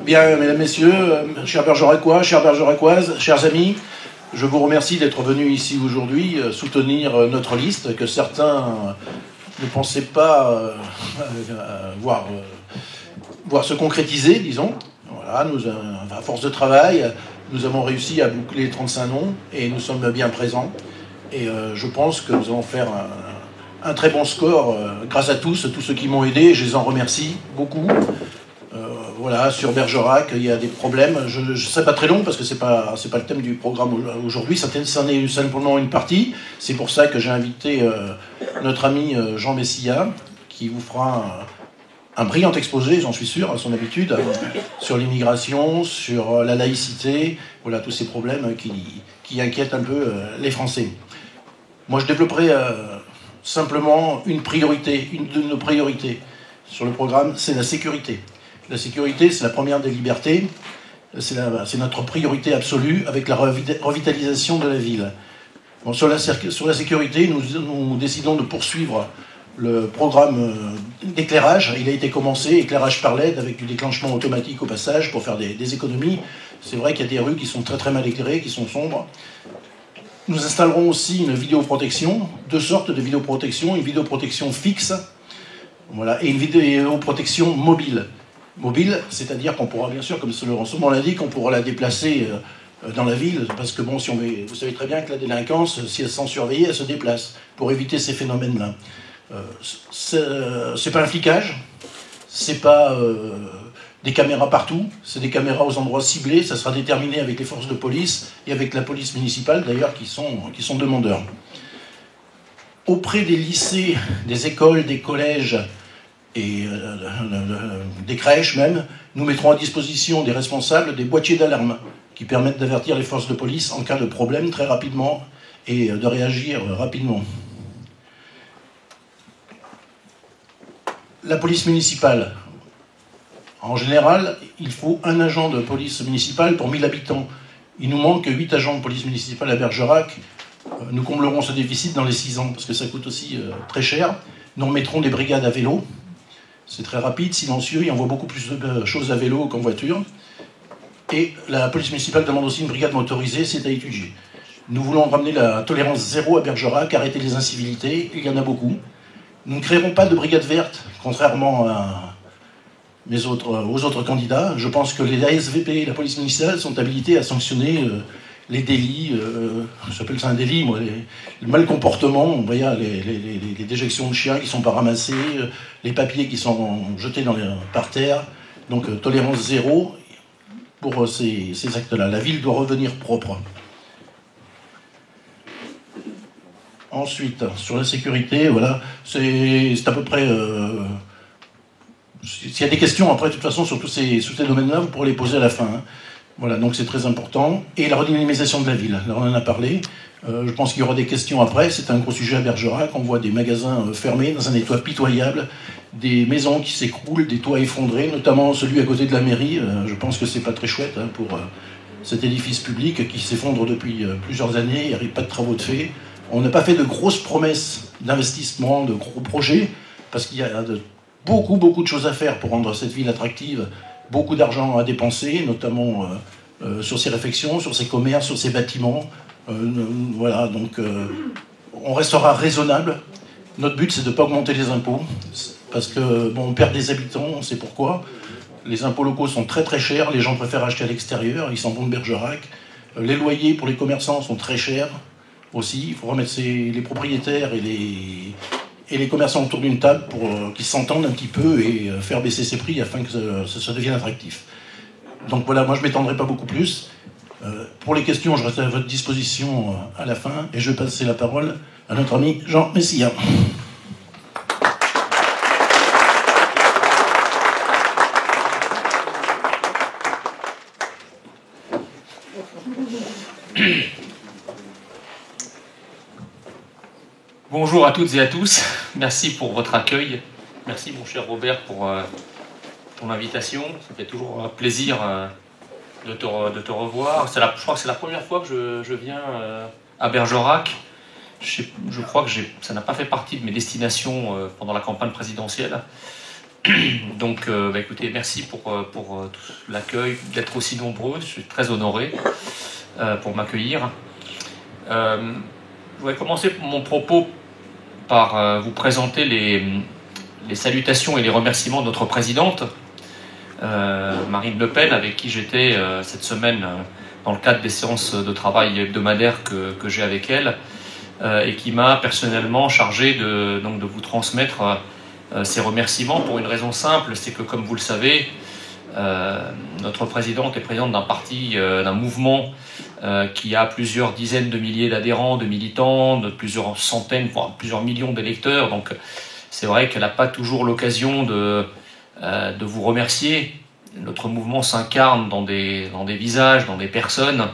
Bien, mesdames, messieurs, chers bergeracois, chères bergeracoises, chers amis, je vous remercie d'être venus ici aujourd'hui soutenir notre liste que certains ne pensaient pas voir se concrétiser, disons. Voilà, à force de travail, nous avons réussi à boucler 35 noms et nous sommes bien présents. Et je pense que nous allons faire un très bon score grâce à tous ceux qui m'ont aidé. Je les en remercie beaucoup. Voilà, sur Bergerac, il y a des problèmes. Je ne serai pas très long parce que c'est pas le thème du programme aujourd'hui. Ça en est simplement une partie. C'est pour ça que j'ai invité notre ami Jean Messia, qui vous fera un brillant exposé, j'en suis sûr, à son habitude, sur l'immigration, sur la laïcité, voilà, tous ces problèmes qui inquiètent un peu les Français. Moi, je développerai simplement une de nos priorités sur le programme, c'est la sécurité. La sécurité, c'est la première des libertés, c'est notre priorité absolue avec la revitalisation de la ville. Bon, sur la sécurité, nous décidons de poursuivre le programme d'éclairage. Il a été commencé, éclairage par LED, avec du déclenchement automatique au passage pour faire des économies. C'est vrai qu'il y a des rues qui sont très très mal éclairées, qui sont sombres. Nous installerons aussi une vidéoprotection, deux sortes de vidéoprotection, une vidéoprotection fixe, voilà, et une vidéoprotection mobile. Mobile, c'est-à-dire qu'on pourra, bien sûr, comme son nom l'indique, on pourra la déplacer dans la ville, parce que bon, vous savez très bien que la délinquance, si elle est sans surveiller, elle se déplace, pour éviter ces phénomènes-là. C'est pas un flicage, c'est pas des caméras partout, c'est des caméras aux endroits ciblés, ça sera déterminé avec les forces de police et avec la police municipale, d'ailleurs, qui sont demandeurs. Auprès des lycées, des écoles, des collèges, et des crèches même, nous mettrons à disposition des responsables des boîtiers d'alarme qui permettent d'avertir les forces de police en cas de problème très rapidement et de réagir rapidement. La police municipale. En général, il faut un agent de police municipale pour 1000 habitants. Il nous manque 8 agents de police municipale à Bergerac. Nous comblerons ce déficit dans les 6 ans parce que ça coûte aussi très cher. Nous remettrons des brigades à vélo. C'est très rapide, silencieux, il envoie beaucoup plus de choses à vélo qu'en voiture. Et la police municipale demande aussi une brigade motorisée, c'est à étudier. Nous voulons ramener la tolérance zéro à Bergerac, arrêter les incivilités, il y en a beaucoup. Nous ne créerons pas de brigade verte, contrairement aux autres candidats. Je pense que les ASVP et la police municipale sont habilités à sanctionner les délits, j'appelle ça un délit, moi, le mal comportement, vous voyez, les déjections de chiens qui ne sont pas ramassées, les papiers qui sont jetés par terre. Donc tolérance zéro pour ces actes-là. La ville doit revenir propre. Ensuite, sur la sécurité, voilà, c'est à peu près... S'il y a des questions, après, de toute façon, sur tous ces domaines-là, vous pourrez les poser à la fin. Hein. Voilà, donc c'est très important. Et la redynamisation de la ville, là, on en a parlé. Je pense qu'il y aura des questions après. C'est un gros sujet à Bergerac. On voit des magasins fermés dans un état pitoyable, des maisons qui s'écroulent, des toits effondrés, notamment celui à côté de la mairie. Je pense que c'est pas très chouette hein, pour cet édifice public qui s'effondre depuis plusieurs années. Il n'y a pas de travaux de fait. On n'a pas fait de grosses promesses d'investissement, de gros projets, parce qu'il y a beaucoup de choses à faire pour rendre cette ville attractive. Beaucoup d'argent à dépenser, notamment sur ses réfections, sur ses commerces, sur ses bâtiments. Voilà, donc on restera raisonnable. Notre but, c'est de ne pas augmenter les impôts, parce que bon, on perd des habitants, on sait pourquoi. Les impôts locaux sont très très chers, les gens préfèrent acheter à l'extérieur, ils s'en vont de Bergerac. Les loyers pour les commerçants sont très chers aussi. Il faut remettre les propriétaires et les commerçants autour d'une table pour qu'ils s'entendent un petit peu et faire baisser ces prix afin que ça devienne attractif. Donc voilà, moi je ne m'étendrai pas beaucoup plus. Pour les questions, je reste à votre disposition à la fin et je vais passer la parole à notre ami Jean Messia. Bonjour à toutes et à tous, merci pour votre accueil, merci mon cher Robert pour ton invitation, ça fait toujours plaisir de te revoir. Je crois que c'est la première fois que je viens à Bergerac je crois que ça n'a pas fait partie de mes destinations pendant la campagne présidentielle. Donc, écoutez, merci pour l'accueil, d'être aussi nombreux. Je suis très honoré pour m'accueillir. Je voudrais commencer mon propos par vous présenter les salutations et les remerciements de notre présidente, Marine Le Pen, avec qui j'étais cette semaine dans le cadre des séances de travail hebdomadaires que j'ai avec elle, et qui m'a personnellement chargé de vous transmettre ces remerciements pour une raison simple, c'est que, comme vous le savez, notre présidente est présidente d'un parti, d'un mouvement qui a plusieurs dizaines de milliers d'adhérents, de militants, de plusieurs centaines, voire plusieurs millions d'électeurs. Donc c'est vrai qu'elle n'a pas toujours l'occasion de vous remercier. Notre mouvement s'incarne dans des visages, dans des personnes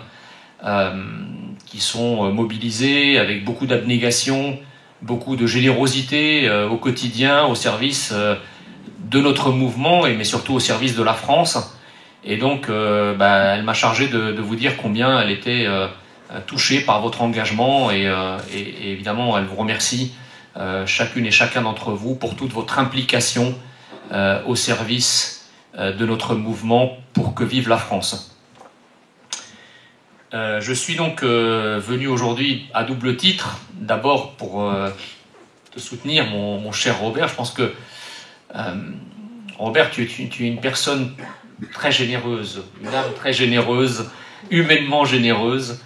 qui sont mobilisées avec beaucoup d'abnégation, beaucoup de générosité au quotidien, au service de notre mouvement, mais surtout au service de la France. Et donc, elle m'a chargé de vous dire combien elle était touchée par votre engagement et évidemment, elle vous remercie chacune et chacun d'entre vous pour toute votre implication au service de notre mouvement pour que vive la France. Je suis donc venu aujourd'hui à double titre, d'abord pour te soutenir, mon cher Robert. Je pense que Robert, tu es une personne très généreuse, une âme très généreuse, humainement généreuse,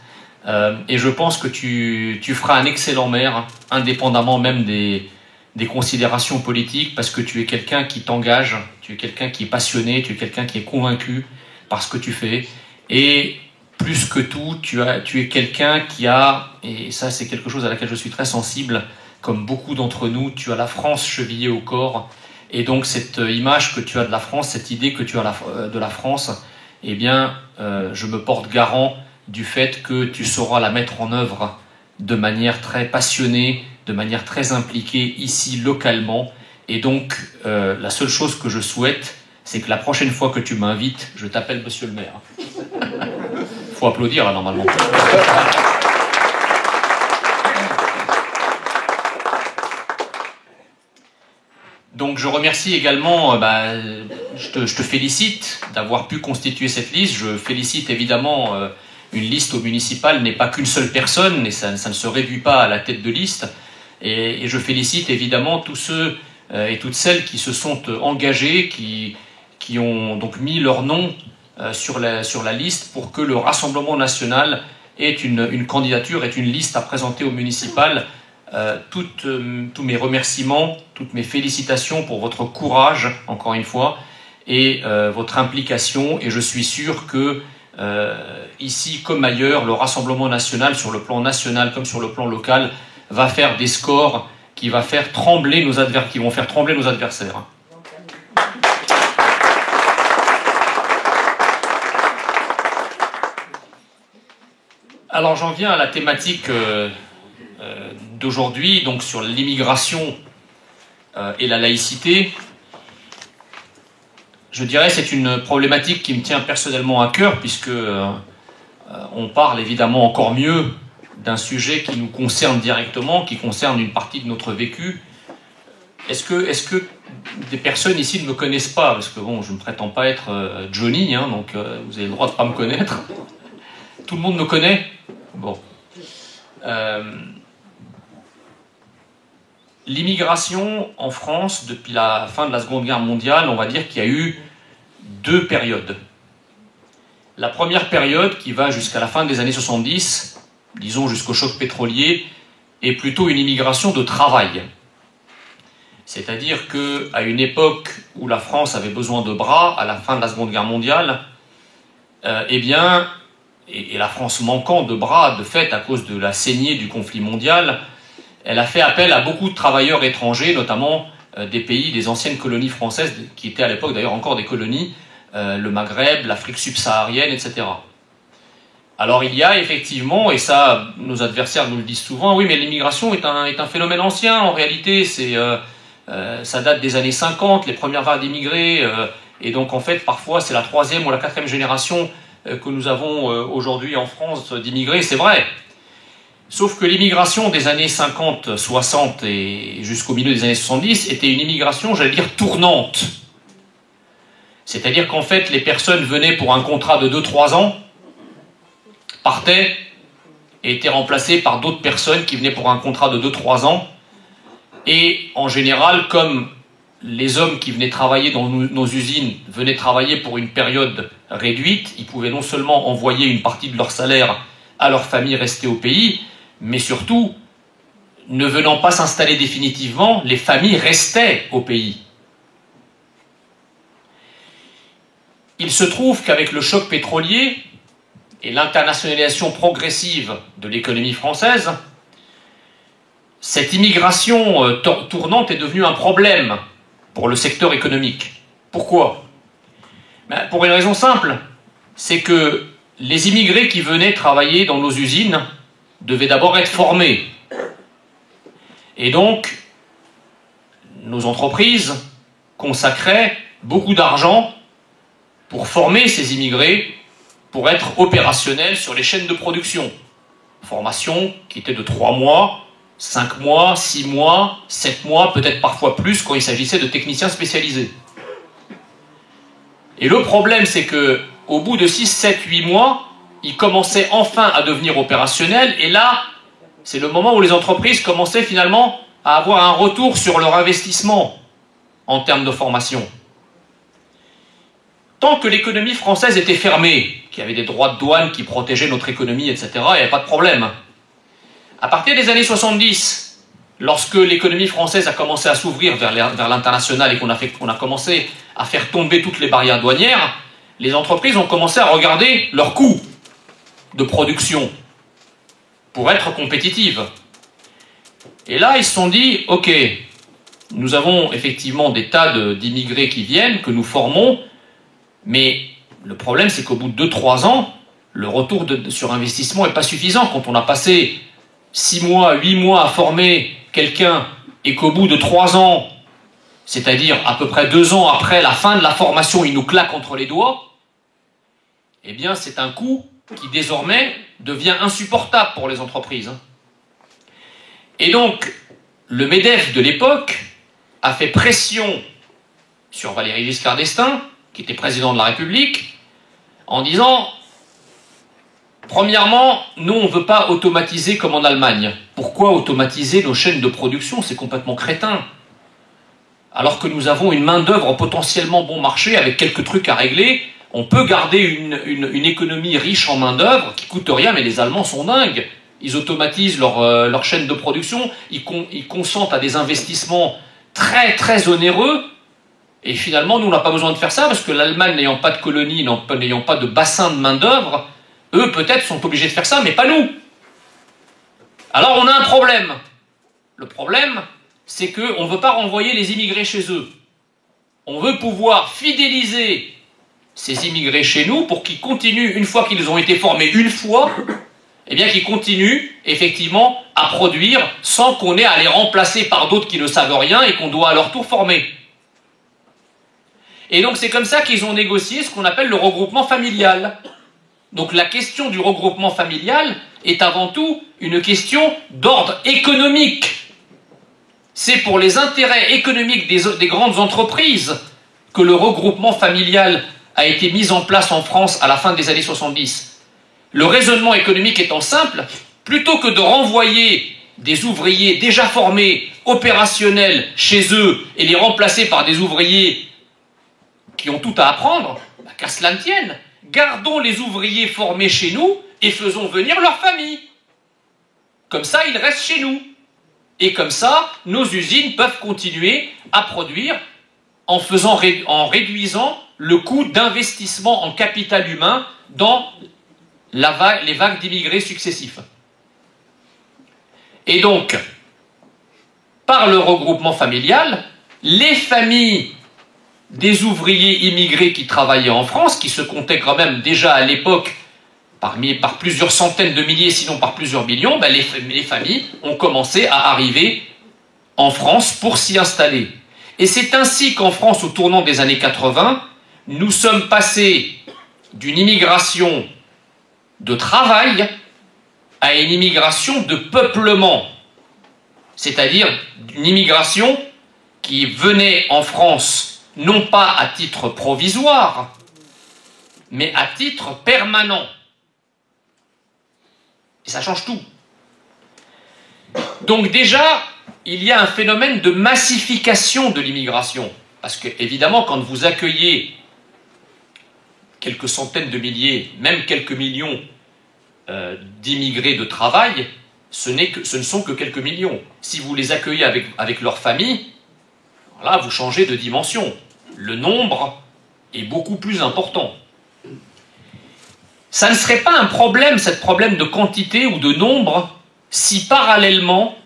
et je pense que tu feras un excellent maire, indépendamment même des considérations politiques, parce que tu es quelqu'un qui t'engage, tu es quelqu'un qui est passionné, tu es quelqu'un qui est convaincu par ce que tu fais, et plus que tout, tu es quelqu'un qui a, et ça c'est quelque chose à laquelle je suis très sensible, comme beaucoup d'entre nous, tu as la France chevillée au corps, et donc cette image que tu as de la France, cette idée que tu as de la France, eh bien, je me porte garant du fait que tu sauras la mettre en œuvre de manière très passionnée, de manière très impliquée ici localement. Et donc, la seule chose que je souhaite, c'est que la prochaine fois que tu m'invites, je t'appelle Monsieur le maire. Faut applaudir là normalement. Donc je remercie également, je te félicite d'avoir pu constituer cette liste. Je félicite évidemment, une liste au municipal n'est pas qu'une seule personne, et ça ne se réduit pas à la tête de liste. Et je félicite évidemment tous ceux et toutes celles qui se sont engagés, qui ont donc mis leur nom sur la liste pour que le Rassemblement national ait une candidature, ait une liste à présenter au municipal. Tous mes remerciements, toutes mes félicitations pour votre courage, encore une fois, et votre implication. Et je suis sûr que ici comme ailleurs, le Rassemblement national, sur le plan national comme sur le plan local, va faire des scores qui vont faire trembler nos adversaires. Alors j'en viens à la thématique d'aujourd'hui, donc sur l'immigration et la laïcité. Je dirais que c'est une problématique qui me tient personnellement à cœur, puisque on parle évidemment encore mieux d'un sujet qui nous concerne directement, qui concerne une partie de notre vécu. Est-ce que des personnes ici ne me connaissent pas? Parce que bon, je ne prétends pas être Johnny, hein, donc vous avez le droit de ne pas me connaître. Tout le monde me connaît? Bon. L'immigration en France, depuis la fin de la Seconde Guerre mondiale, on va dire qu'il y a eu deux périodes. La première période, qui va jusqu'à la fin des années 70, disons jusqu'au choc pétrolier, est plutôt une immigration de travail. C'est-à-dire qu'à une époque où la France avait besoin de bras, à la fin de la Seconde Guerre mondiale, et la France manquant de bras, de fait, à cause de la saignée du conflit mondial, elle a fait appel à beaucoup de travailleurs étrangers, notamment des pays, des anciennes colonies françaises, qui étaient à l'époque d'ailleurs encore des colonies, le Maghreb, l'Afrique subsaharienne, etc. Alors il y a effectivement, et ça nos adversaires nous le disent souvent, oui mais l'immigration est un phénomène ancien, en réalité ça date des années 50, les premières vagues d'immigrés, et donc en fait parfois c'est la 3e ou la 4e génération que nous avons aujourd'hui en France d'immigrés, c'est vrai. Sauf que l'immigration des années 50, 60 et jusqu'au milieu des années 70 était une immigration, j'allais dire, tournante. C'est-à-dire qu'en fait, les personnes venaient pour un contrat de 2-3 ans, partaient et étaient remplacées par d'autres personnes qui venaient pour un contrat de 2-3 ans. Et en général, comme les hommes qui venaient travailler dans nos usines venaient travailler pour une période réduite, ils pouvaient non seulement envoyer une partie de leur salaire à leur famille restée au pays, mais surtout, ne venant pas s'installer définitivement, les familles restaient au pays. Il se trouve qu'avec le choc pétrolier et l'internationalisation progressive de l'économie française, cette immigration tournante est devenue un problème pour le secteur économique. Pourquoi? Pour une raison simple, c'est que les immigrés qui venaient travailler dans nos usines devaient d'abord être formés. Et donc, nos entreprises consacraient beaucoup d'argent pour former ces immigrés pour être opérationnels sur les chaînes de production. Formation qui était de 3 mois, 5 mois, 6 mois, 7 mois, peut-être parfois plus quand il s'agissait de techniciens spécialisés. Et le problème, c'est que au bout de 6, 7, 8 mois, ils commençaient enfin à devenir opérationnels, et là, c'est le moment où les entreprises commençaient finalement à avoir un retour sur leur investissement en termes de formation. Tant que l'économie française était fermée, qu'il y avait des droits de douane qui protégeaient notre économie, etc., il n'y avait pas de problème. À partir des années 70, lorsque l'économie française a commencé à s'ouvrir vers l'international et qu'on a commencé à faire tomber toutes les barrières douanières, les entreprises ont commencé à regarder leurs coûts de production pour être compétitives. Et là, ils se sont dit, ok, nous avons effectivement des tas d'immigrés qui viennent, que nous formons, mais le problème, c'est qu'au bout de 2-3 ans, le retour sur investissement n'est pas suffisant. Quand on a passé 6 mois, 8 mois à former quelqu'un et qu'au bout de 3 ans, c'est-à-dire à peu près 2 ans après la fin de la formation, il nous claque entre les doigts, eh bien c'est un coût qui désormais devient insupportable pour les entreprises. Et donc, le MEDEF de l'époque a fait pression sur Valéry Giscard d'Estaing, qui était président de la République, en disant, premièrement, nous on ne veut pas automatiser comme en Allemagne. Pourquoi automatiser nos chaînes de production? C'est complètement crétin. Alors que nous avons une main-d'œuvre potentiellement bon marché avec quelques trucs à régler, on peut garder une économie riche en main-d'œuvre qui coûte rien, mais les Allemands sont dingues. Ils automatisent leur chaîne de production, ils consentent à des investissements très très onéreux, et finalement nous on n'a pas besoin de faire ça parce que l'Allemagne n'ayant pas de colonies, n'ayant pas de bassin de main-d'œuvre, eux peut-être sont obligés de faire ça, mais pas nous. Alors on a un problème. Le problème, c'est qu'on ne veut pas renvoyer les immigrés chez eux. On veut pouvoir fidéliser ces immigrés chez nous pour qu'ils continuent, une fois qu'ils ont été formés une fois, eh bien qu'ils continuent effectivement à produire sans qu'on ait à les remplacer par d'autres qui ne savent rien et qu'on doit à leur tour former. Et donc c'est comme ça qu'ils ont négocié ce qu'on appelle le regroupement familial. Donc la question du regroupement familial est avant tout une question d'ordre économique. C'est pour les intérêts économiques des grandes entreprises que le regroupement familial a été mis en place en France à la fin des années 70. Le raisonnement économique étant simple, plutôt que de renvoyer des ouvriers déjà formés, opérationnels chez eux et les remplacer par des ouvriers qui ont tout à apprendre, qu'à cela ne tienne, gardons les ouvriers formés chez nous et faisons venir leur famille. Comme ça, ils restent chez nous. Et comme ça, nos usines peuvent continuer à produire en réduisant le coût d'investissement en capital humain dans les vagues d'immigrés successifs. Et donc, par le regroupement familial, les familles des ouvriers immigrés qui travaillaient en France, qui se comptaient quand même déjà à l'époque par plusieurs centaines de milliers, sinon par plusieurs millions, ben les familles ont commencé à arriver en France pour s'y installer. Et c'est ainsi qu'en France, au tournant des années 80, nous sommes passés d'une immigration de travail à une immigration de peuplement, c'est-à-dire une immigration qui venait en France non pas à titre provisoire, mais à titre permanent. Et ça change tout. Donc déjà, il y a un phénomène de massification de l'immigration. Parce que, évidemment, quand vous accueillez quelques centaines de milliers, même quelques millions d'immigrés de travail, ce ne sont que quelques millions. Si vous les accueillez avec leur famille, là, vous changez de dimension. Le nombre est beaucoup plus important. Ça ne serait pas un problème, ce problème de quantité ou de nombre, si parallèlement,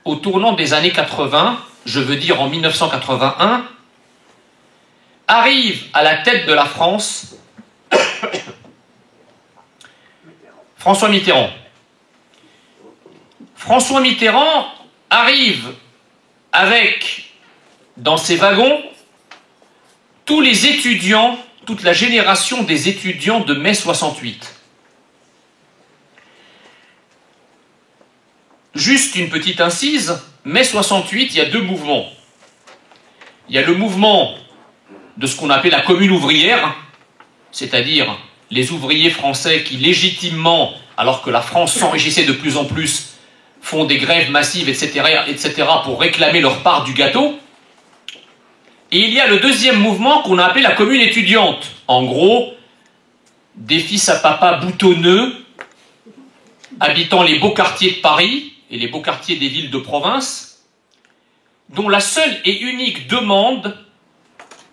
au tournant des années 80, je veux dire en 1981, arrive à la tête de la France François Mitterrand. François Mitterrand arrive avec, dans ses wagons, tous les étudiants, toute la génération des étudiants de mai 68. Juste une petite incise, mai 68, il y a deux mouvements. Il y a le mouvement de ce qu'on appelle la commune ouvrière, c'est-à-dire les ouvriers français qui légitimement, alors que la France s'enrichissait de plus en plus, font des grèves massives, etc., pour réclamer leur part du gâteau. Et il y a le deuxième mouvement qu'on a appelé la commune étudiante. En gros, des fils à papa boutonneux, habitant les beaux quartiers de Paris et les beaux quartiers des villes de province, dont la seule et unique demande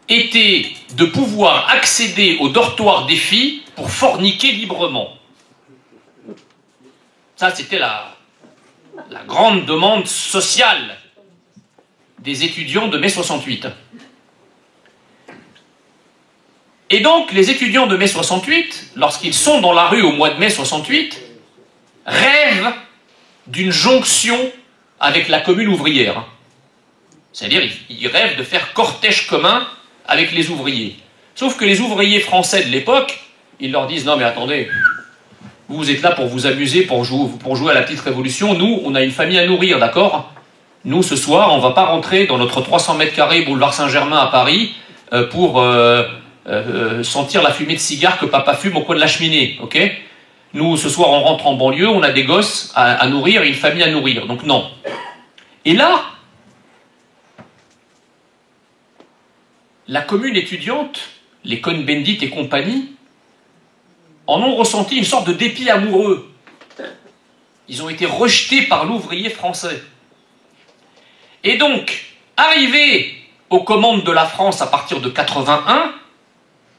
était de pouvoir accéder au dortoir des filles pour forniquer librement. Ça, c'était la grande demande sociale des étudiants de mai 68. Et donc, les étudiants de mai 68, lorsqu'ils sont dans la rue au mois de mai 68, rêvent d'une jonction avec la commune ouvrière. C'est-à-dire, ils rêvent de faire cortège commun avec les ouvriers. Sauf que les ouvriers français de l'époque, ils leur disent « Non mais attendez, vous êtes là pour vous amuser, pour jouer à la petite révolution. Nous, on a une famille à nourrir, d'accord? Nous, ce soir, on ne va pas rentrer dans notre 300 mètres carrés boulevard Saint-Germain à Paris pour sentir la fumée de cigare que papa fume au coin de la cheminée, ok? Nous, ce soir, on rentre en banlieue, on a des gosses à nourrir et une famille à nourrir. Donc non. Et là, la commune étudiante, les Cohn-Bendit et compagnie, en ont ressenti une sorte de dépit amoureux. Ils ont été rejetés par l'ouvrier français. Et donc, arrivés aux commandes de la France à partir de 81,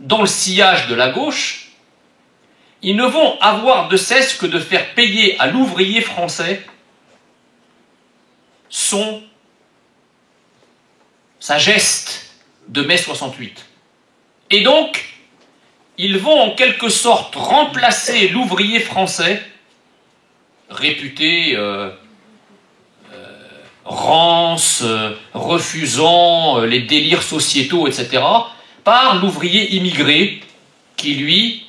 dans le sillage de la gauche, ils ne vont avoir de cesse que de faire payer à l'ouvrier français sa geste de mai 68. Et donc, ils vont en quelque sorte remplacer l'ouvrier français, réputé rance, refusant les délires sociétaux, etc., par l'ouvrier immigré,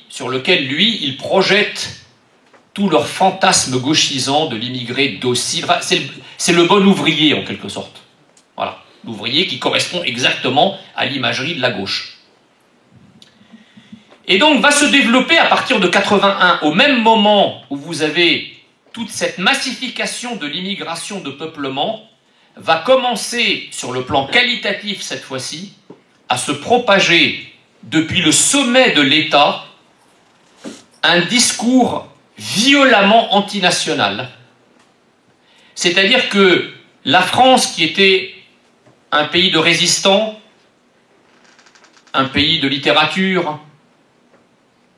sur lequel, lui, il projette tout leur fantasme gauchisant de l'immigré docile. Enfin, c'est le bon ouvrier, en quelque sorte. Voilà, l'ouvrier qui correspond exactement à l'imagerie de la gauche. Et donc, va se développer à partir de 81, au même moment où vous avez toute cette massification de l'immigration de peuplement, va commencer, sur le plan qualitatif cette fois-ci, à se propager depuis le sommet de l'État un discours violemment antinational. C'est-à-dire que la France, qui était un pays de résistants, un pays de littérature,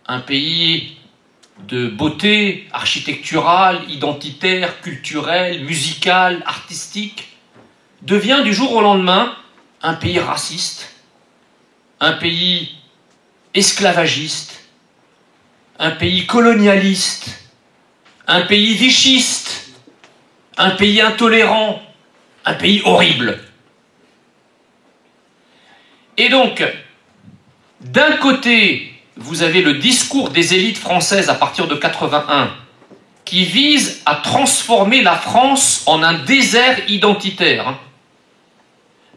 un pays de beauté architecturale, identitaire, culturelle, musicale, artistique, devient du jour au lendemain un pays raciste, un pays esclavagiste, un pays colonialiste, un pays vichiste, un pays intolérant, un pays horrible. Et donc, d'un côté, vous avez le discours des élites françaises à partir de 81 qui vise à transformer la France en un désert identitaire.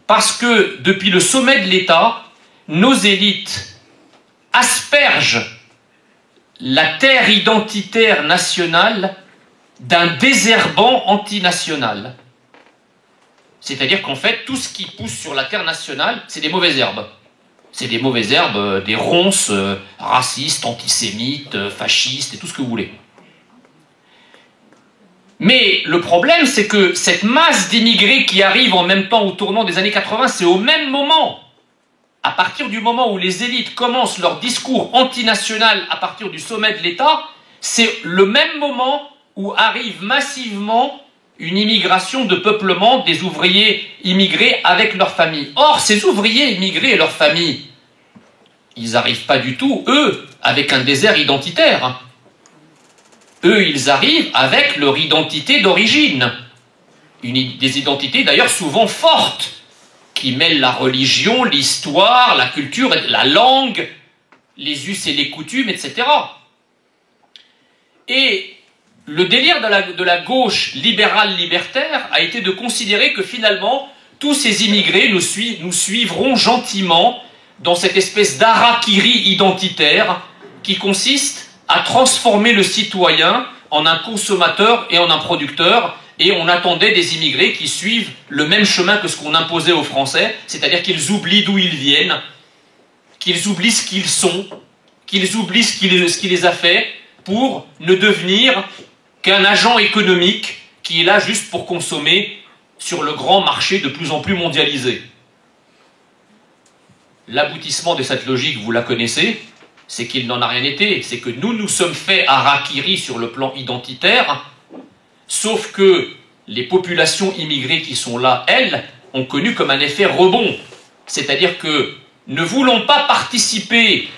Parce que depuis le sommet de l'État, nos élites aspergent la terre identitaire nationale d'un désherbant antinational. C'est-à-dire qu'en fait, tout ce qui pousse sur la terre nationale, c'est des mauvaises herbes. C'est des mauvaises herbes, des ronces racistes, antisémites, fascistes et tout ce que vous voulez. Mais le problème, c'est que cette masse d'immigrés qui arrivent en même temps au tournant des années 80, c'est au même moment, à partir du moment où les élites commencent leur discours antinational à partir du sommet de l'État, c'est le même moment où arrive massivement une immigration de peuplement des ouvriers immigrés avec leurs familles. Or, ces ouvriers immigrés et leurs familles, ils n'arrivent pas du tout, eux, avec un désert identitaire. Eux, ils arrivent avec leur identité d'origine. Des identités d'ailleurs souvent fortes, qui mêlent la religion, l'histoire, la culture, la langue, les us et les coutumes, etc. Et le délire de la gauche libérale-libertaire a été de considérer que finalement, tous ces immigrés nous suivront gentiment dans cette espèce d'harakiri identitaire qui consiste à transformer le citoyen en un consommateur et en un producteur, et on attendait des immigrés qui suivent le même chemin que ce qu'on imposait aux Français, c'est-à-dire qu'ils oublient d'où ils viennent, qu'ils oublient ce qu'ils sont, qu'ils oublient ce qui les a fait, pour ne devenir qu'un agent économique qui est là juste pour consommer sur le grand marché de plus en plus mondialisé. L'aboutissement de cette logique, vous la connaissez, c'est qu'il n'en a rien été, c'est que nous sommes faits harakiri sur le plan identitaire, sauf que les populations immigrées qui sont là, elles, ont connu comme un effet rebond. C'est-à-dire que, ne voulant pas participer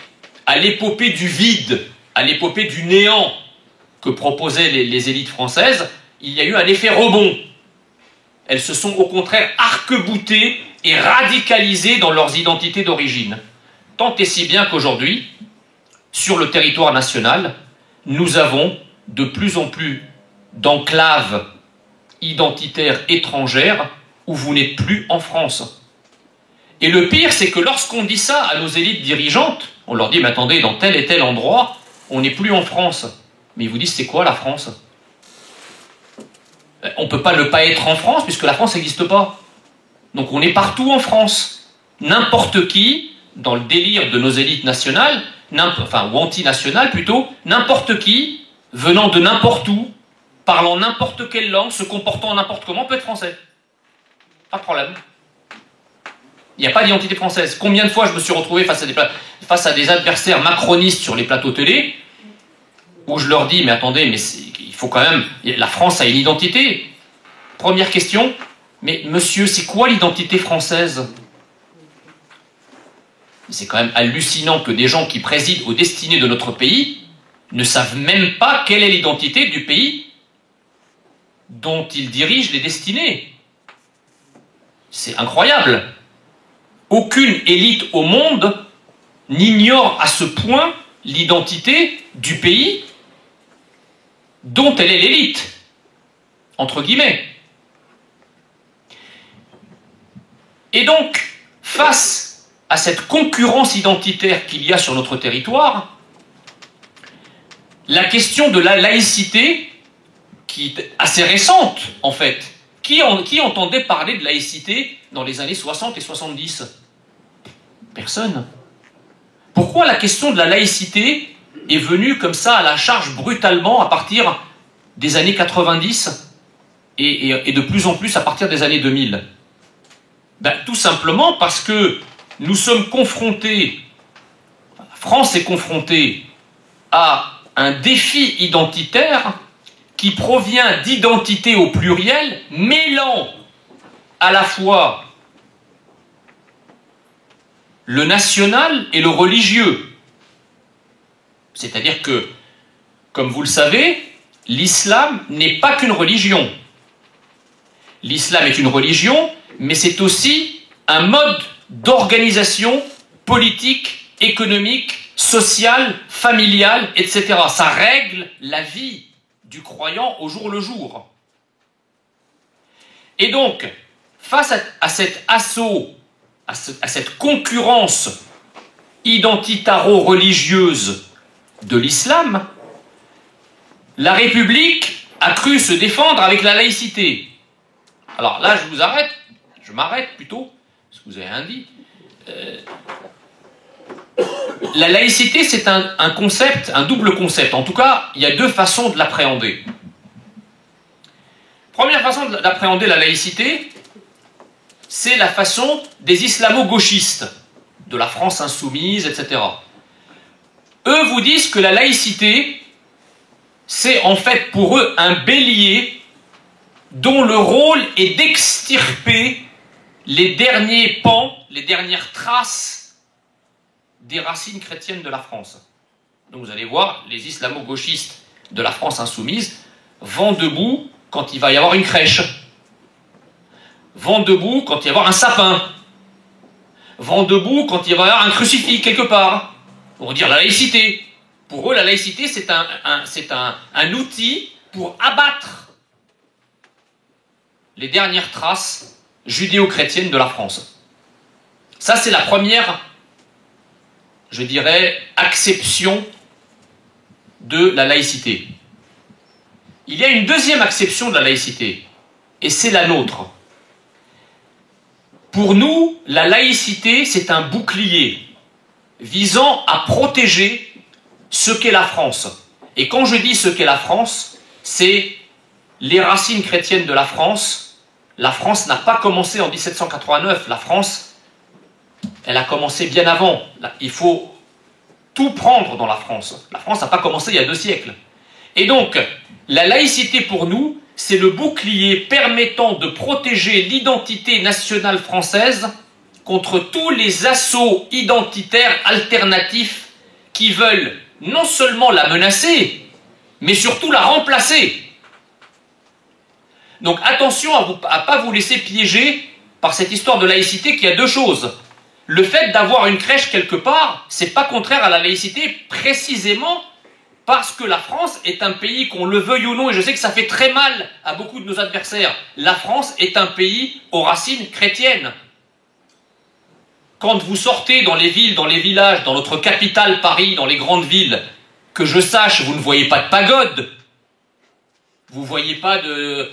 à l'épopée du vide, à l'épopée du néant que proposaient les élites françaises, il y a eu un effet rebond. Elles se sont au contraire arc-boutées et radicalisées dans leurs identités d'origine. Tant et si bien qu'aujourd'hui, sur le territoire national, nous avons de plus en plus d'enclaves identitaires étrangères où vous n'êtes plus en France. Et le pire, c'est que lorsqu'on dit ça à nos élites dirigeantes, on leur dit, mais attendez, dans tel et tel endroit, on n'est plus en France. Mais ils vous disent, c'est quoi la France? On ne peut pas ne pas être en France, puisque la France n'existe pas. Donc on est partout en France. N'importe qui, dans le délire de nos élites nationales, ou antinationales plutôt, n'importe qui, venant de n'importe où, parlant n'importe quelle langue, se comportant n'importe comment, peut être français. Pas de problème. Il n'y a pas d'identité française. Combien de fois je me suis retrouvé face à des adversaires macronistes sur les plateaux télé, où je leur dis, mais attendez, mais il faut quand même... La France a une identité. Première question, mais monsieur, c'est quoi l'identité française? C'est quand même hallucinant que des gens qui président aux destinées de notre pays ne savent même pas quelle est l'identité du pays dont ils dirigent les destinées. C'est incroyable. Aucune élite au monde n'ignore à ce point l'identité du pays dont elle est l'élite, entre guillemets. Et donc, face à cette concurrence identitaire qu'il y a sur notre territoire, la question de la laïcité, qui est assez récente en fait, qui entendait parler de laïcité dans les années 60 et 70? Personne. Pourquoi la question de la laïcité est venue comme ça à la charge brutalement à partir des années 90 et de plus en plus à partir des années 2000? Tout simplement parce que nous sommes confrontés, la France est confrontée à un défi identitaire qui provient d'identités au pluriel, mêlant à la fois le national et le religieux. C'est-à-dire que, comme vous le savez, l'islam n'est pas qu'une religion. L'islam est une religion, mais c'est aussi un mode d'organisation politique, économique, sociale, familiale, etc. Ça règle la vie du croyant au jour le jour. Et donc, face à cet assaut, à cette concurrence identitaro-religieuse de l'islam, la République a cru se défendre avec la laïcité. Alors là, je m'arrête plutôt, parce que vous avez rien dit. La laïcité, c'est un concept, un double concept. En tout cas, il y a deux façons de l'appréhender. Première façon d'appréhender la laïcité, c'est la façon des islamo-gauchistes, de la France insoumise, etc. Eux vous disent que la laïcité, c'est en fait pour eux un bélier dont le rôle est d'extirper les derniers pans, les dernières traces des racines chrétiennes de la France. Donc vous allez voir, les islamo-gauchistes de la France insoumise vont debout quand il va y avoir une crèche, vont debout quand il va y avoir un sapin, vont debout quand il va y avoir un crucifix quelque part. On va dire la laïcité. Pour eux, la laïcité, c'est un outil pour abattre les dernières traces judéo-chrétiennes de la France. Ça, c'est la première, je dirais, acception de la laïcité. Il y a une deuxième acception de la laïcité, et c'est la nôtre. Pour nous, la laïcité, c'est un bouclier visant à protéger ce qu'est la France. Et quand je dis ce qu'est la France, c'est les racines chrétiennes de la France. La France n'a pas commencé en 1789. La France, elle a commencé bien avant. Il faut tout prendre dans la France. La France n'a pas commencé il y a 2 siècles. Et donc, la laïcité pour nous, c'est le bouclier permettant de protéger l'identité nationale française contre tous les assauts identitaires alternatifs qui veulent non seulement la menacer, mais surtout la remplacer. Donc attention à ne pas vous laisser piéger par cette histoire de laïcité qui a 2 choses. Le fait d'avoir une crèche quelque part, c'est pas contraire à la laïcité, précisément parce que la France est un pays, qu'on le veuille ou non, et je sais que ça fait très mal à beaucoup de nos adversaires, la France est un pays aux racines chrétiennes. Quand vous sortez dans les villes, dans les villages, dans notre capitale Paris, dans les grandes villes, que je sache, vous ne voyez pas de pagode, vous voyez pas de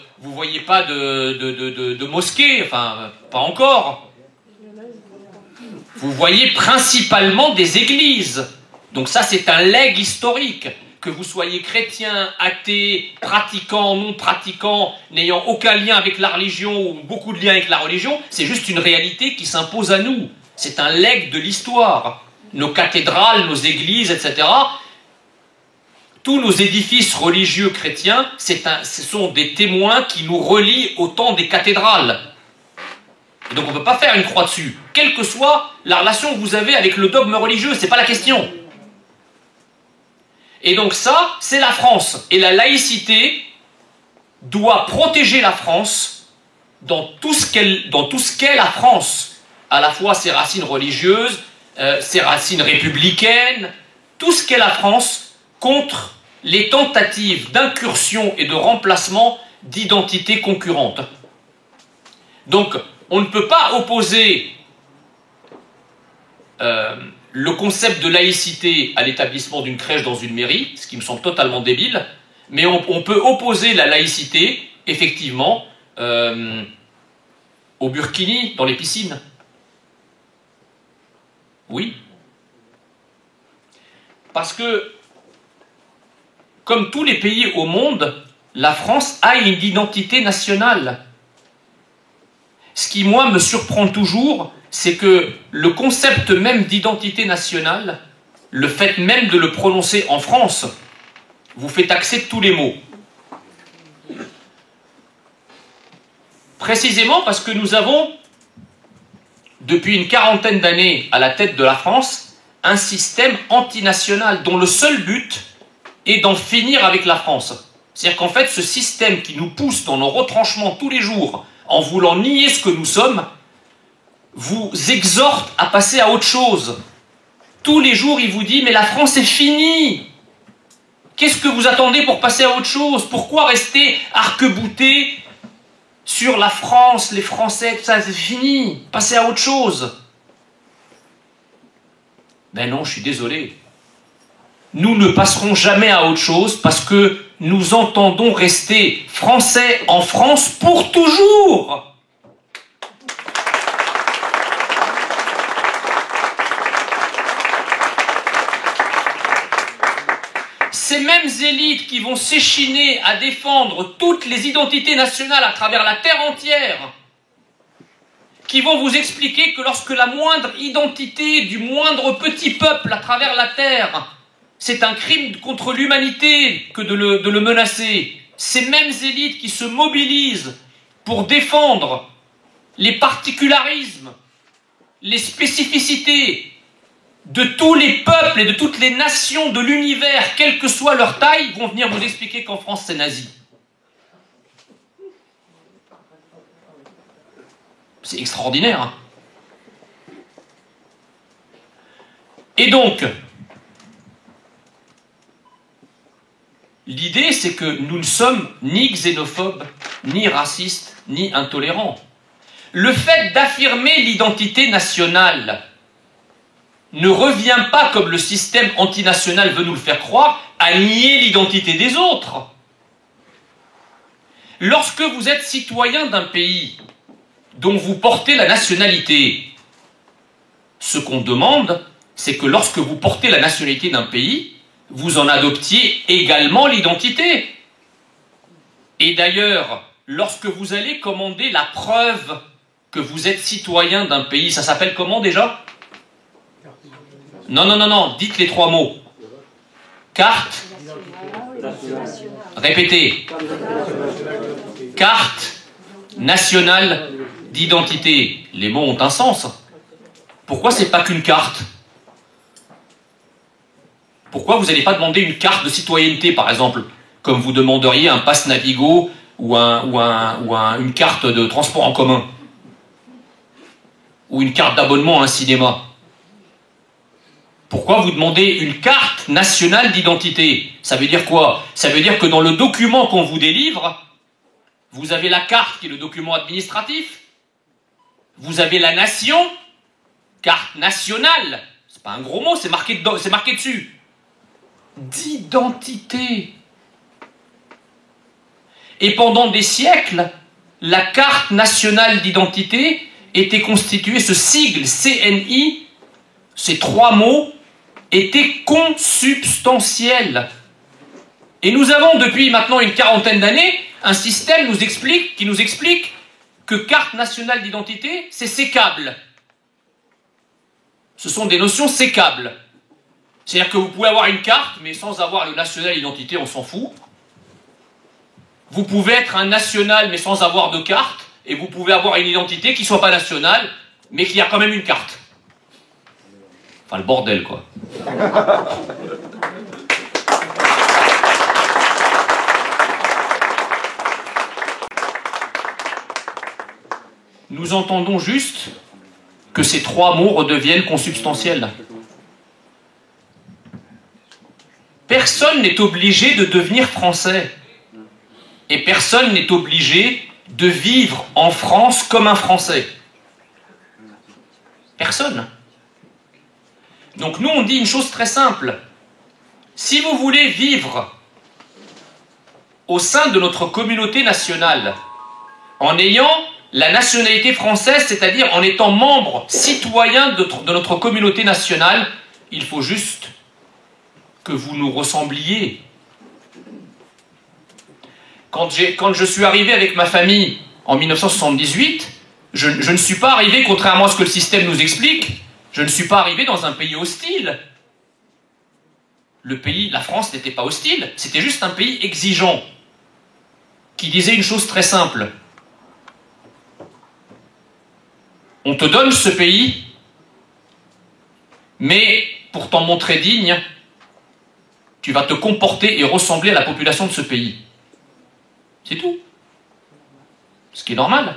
mosquée, enfin, pas encore. Vous voyez principalement des églises. Donc ça, c'est un legs historique. Que vous soyez chrétien, athée, pratiquant, non pratiquant, n'ayant aucun lien avec la religion ou beaucoup de liens avec la religion, c'est juste une réalité qui s'impose à nous. C'est un legs de l'histoire. Nos cathédrales, nos églises, etc., tous nos édifices religieux chrétiens, ce sont des témoins qui nous relient au temps des cathédrales. Et donc on ne peut pas faire une croix dessus, quelle que soit la relation que vous avez avec le dogme religieux, c'est pas la question. Et donc ça, c'est la France. Et la laïcité doit protéger la France dans tout ce qu'est la France. À la fois ses racines religieuses, ses racines républicaines, tout ce qu'est la France contre les tentatives d'incursion et de remplacement d'identités concurrentes. Donc, on ne peut pas opposer le concept de laïcité à l'établissement d'une crèche dans une mairie, ce qui me semble totalement débile, mais on peut opposer la laïcité, effectivement, au burkini dans les piscines. Oui. Parce que, comme tous les pays au monde, la France a une identité nationale. Ce qui, moi, me surprend toujours, c'est que le concept même d'identité nationale, le fait même de le prononcer en France, vous fait taxer de tous les mots. Précisément parce que nous avons, depuis une 40aine d'années à la tête de la France, un système antinational dont le seul but est d'en finir avec la France. C'est-à-dire qu'en fait, ce système qui nous pousse dans nos retranchements tous les jours, en voulant nier ce que nous sommes, vous exhorte à passer à autre chose. Tous les jours, il vous dit « mais la France est finie ». Qu'est-ce que vous attendez pour passer à autre chose? Pourquoi rester arc-bouté sur la France, les Français, tout ça, c'est fini. Passez à autre chose. Ben non, je suis désolé. Nous ne passerons jamais à autre chose parce que nous entendons rester Français en France pour toujours. Ces mêmes élites qui vont s'échiner à défendre toutes les identités nationales à travers la terre entière, qui vont vous expliquer que lorsque la moindre identité du moindre petit peuple à travers la terre, c'est un crime contre l'humanité que de le menacer, ces mêmes élites qui se mobilisent pour défendre les particularismes, les spécificités de tous les peuples et de toutes les nations de l'univers, quelle que soit leur taille, vont venir vous expliquer qu'en France c'est nazi. C'est extraordinaire. Hein. Et donc, l'idée c'est que nous ne sommes ni xénophobes, ni racistes, ni intolérants. Le fait d'affirmer l'identité nationale ne revient pas, comme le système antinational veut nous le faire croire, à nier l'identité des autres. Lorsque vous êtes citoyen d'un pays dont vous portez la nationalité, ce qu'on demande, c'est que lorsque vous portez la nationalité d'un pays, vous en adoptiez également l'identité. Et d'ailleurs, lorsque vous allez commander la preuve que vous êtes citoyen d'un pays, ça s'appelle comment déjà ? Non, dites les 3 mots. Carte. Répétez. Carte nationale d'identité. Les mots ont un sens. Pourquoi c'est pas qu'une carte? Pourquoi vous n'allez pas demander une carte de citoyenneté, par exemple, comme vous demanderiez un pass Navigo ou une carte de transport en commun? Ou une carte d'abonnement à un cinéma? Pourquoi vous demandez une carte nationale d'identité? Ça veut dire quoi? Ça veut dire que dans le document qu'on vous délivre, vous avez la carte qui est le document administratif, vous avez la nation, carte nationale, c'est pas un gros mot, c'est marqué dessus. D'identité. Et pendant des siècles, la carte nationale d'identité était constituée, ce sigle CNI, ces 3 mots, était consubstantiel. Et nous avons depuis maintenant une quarantaine d'années un système qui nous explique que carte nationale d'identité, c'est sécable. Ce sont des notions sécables. C'est-à-dire que vous pouvez avoir une carte, mais sans avoir le national d'identité, on s'en fout. Vous pouvez être un national, mais sans avoir de carte, et vous pouvez avoir une identité qui ne soit pas nationale, mais qui a quand même une carte. Enfin, le bordel, quoi. Nous entendons juste que ces 3 mots redeviennent consubstantiels. Personne n'est obligé de devenir français. Et personne n'est obligé de vivre en France comme un Français. Personne. Donc nous, on dit une chose très simple. Si vous voulez vivre au sein de notre communauté nationale, en ayant la nationalité française, c'est-à-dire en étant membre citoyen de notre communauté nationale, il faut juste que vous nous ressembliez. Quand je suis arrivé avec ma famille en 1978, je ne suis pas arrivé, contrairement à ce que le système nous explique, je ne suis pas arrivé dans un pays hostile. La France n'était pas hostile, c'était juste un pays exigeant, qui disait une chose très simple. On te donne ce pays, mais pour t'en montrer digne, tu vas te comporter et ressembler à la population de ce pays. C'est tout. Ce qui est normal.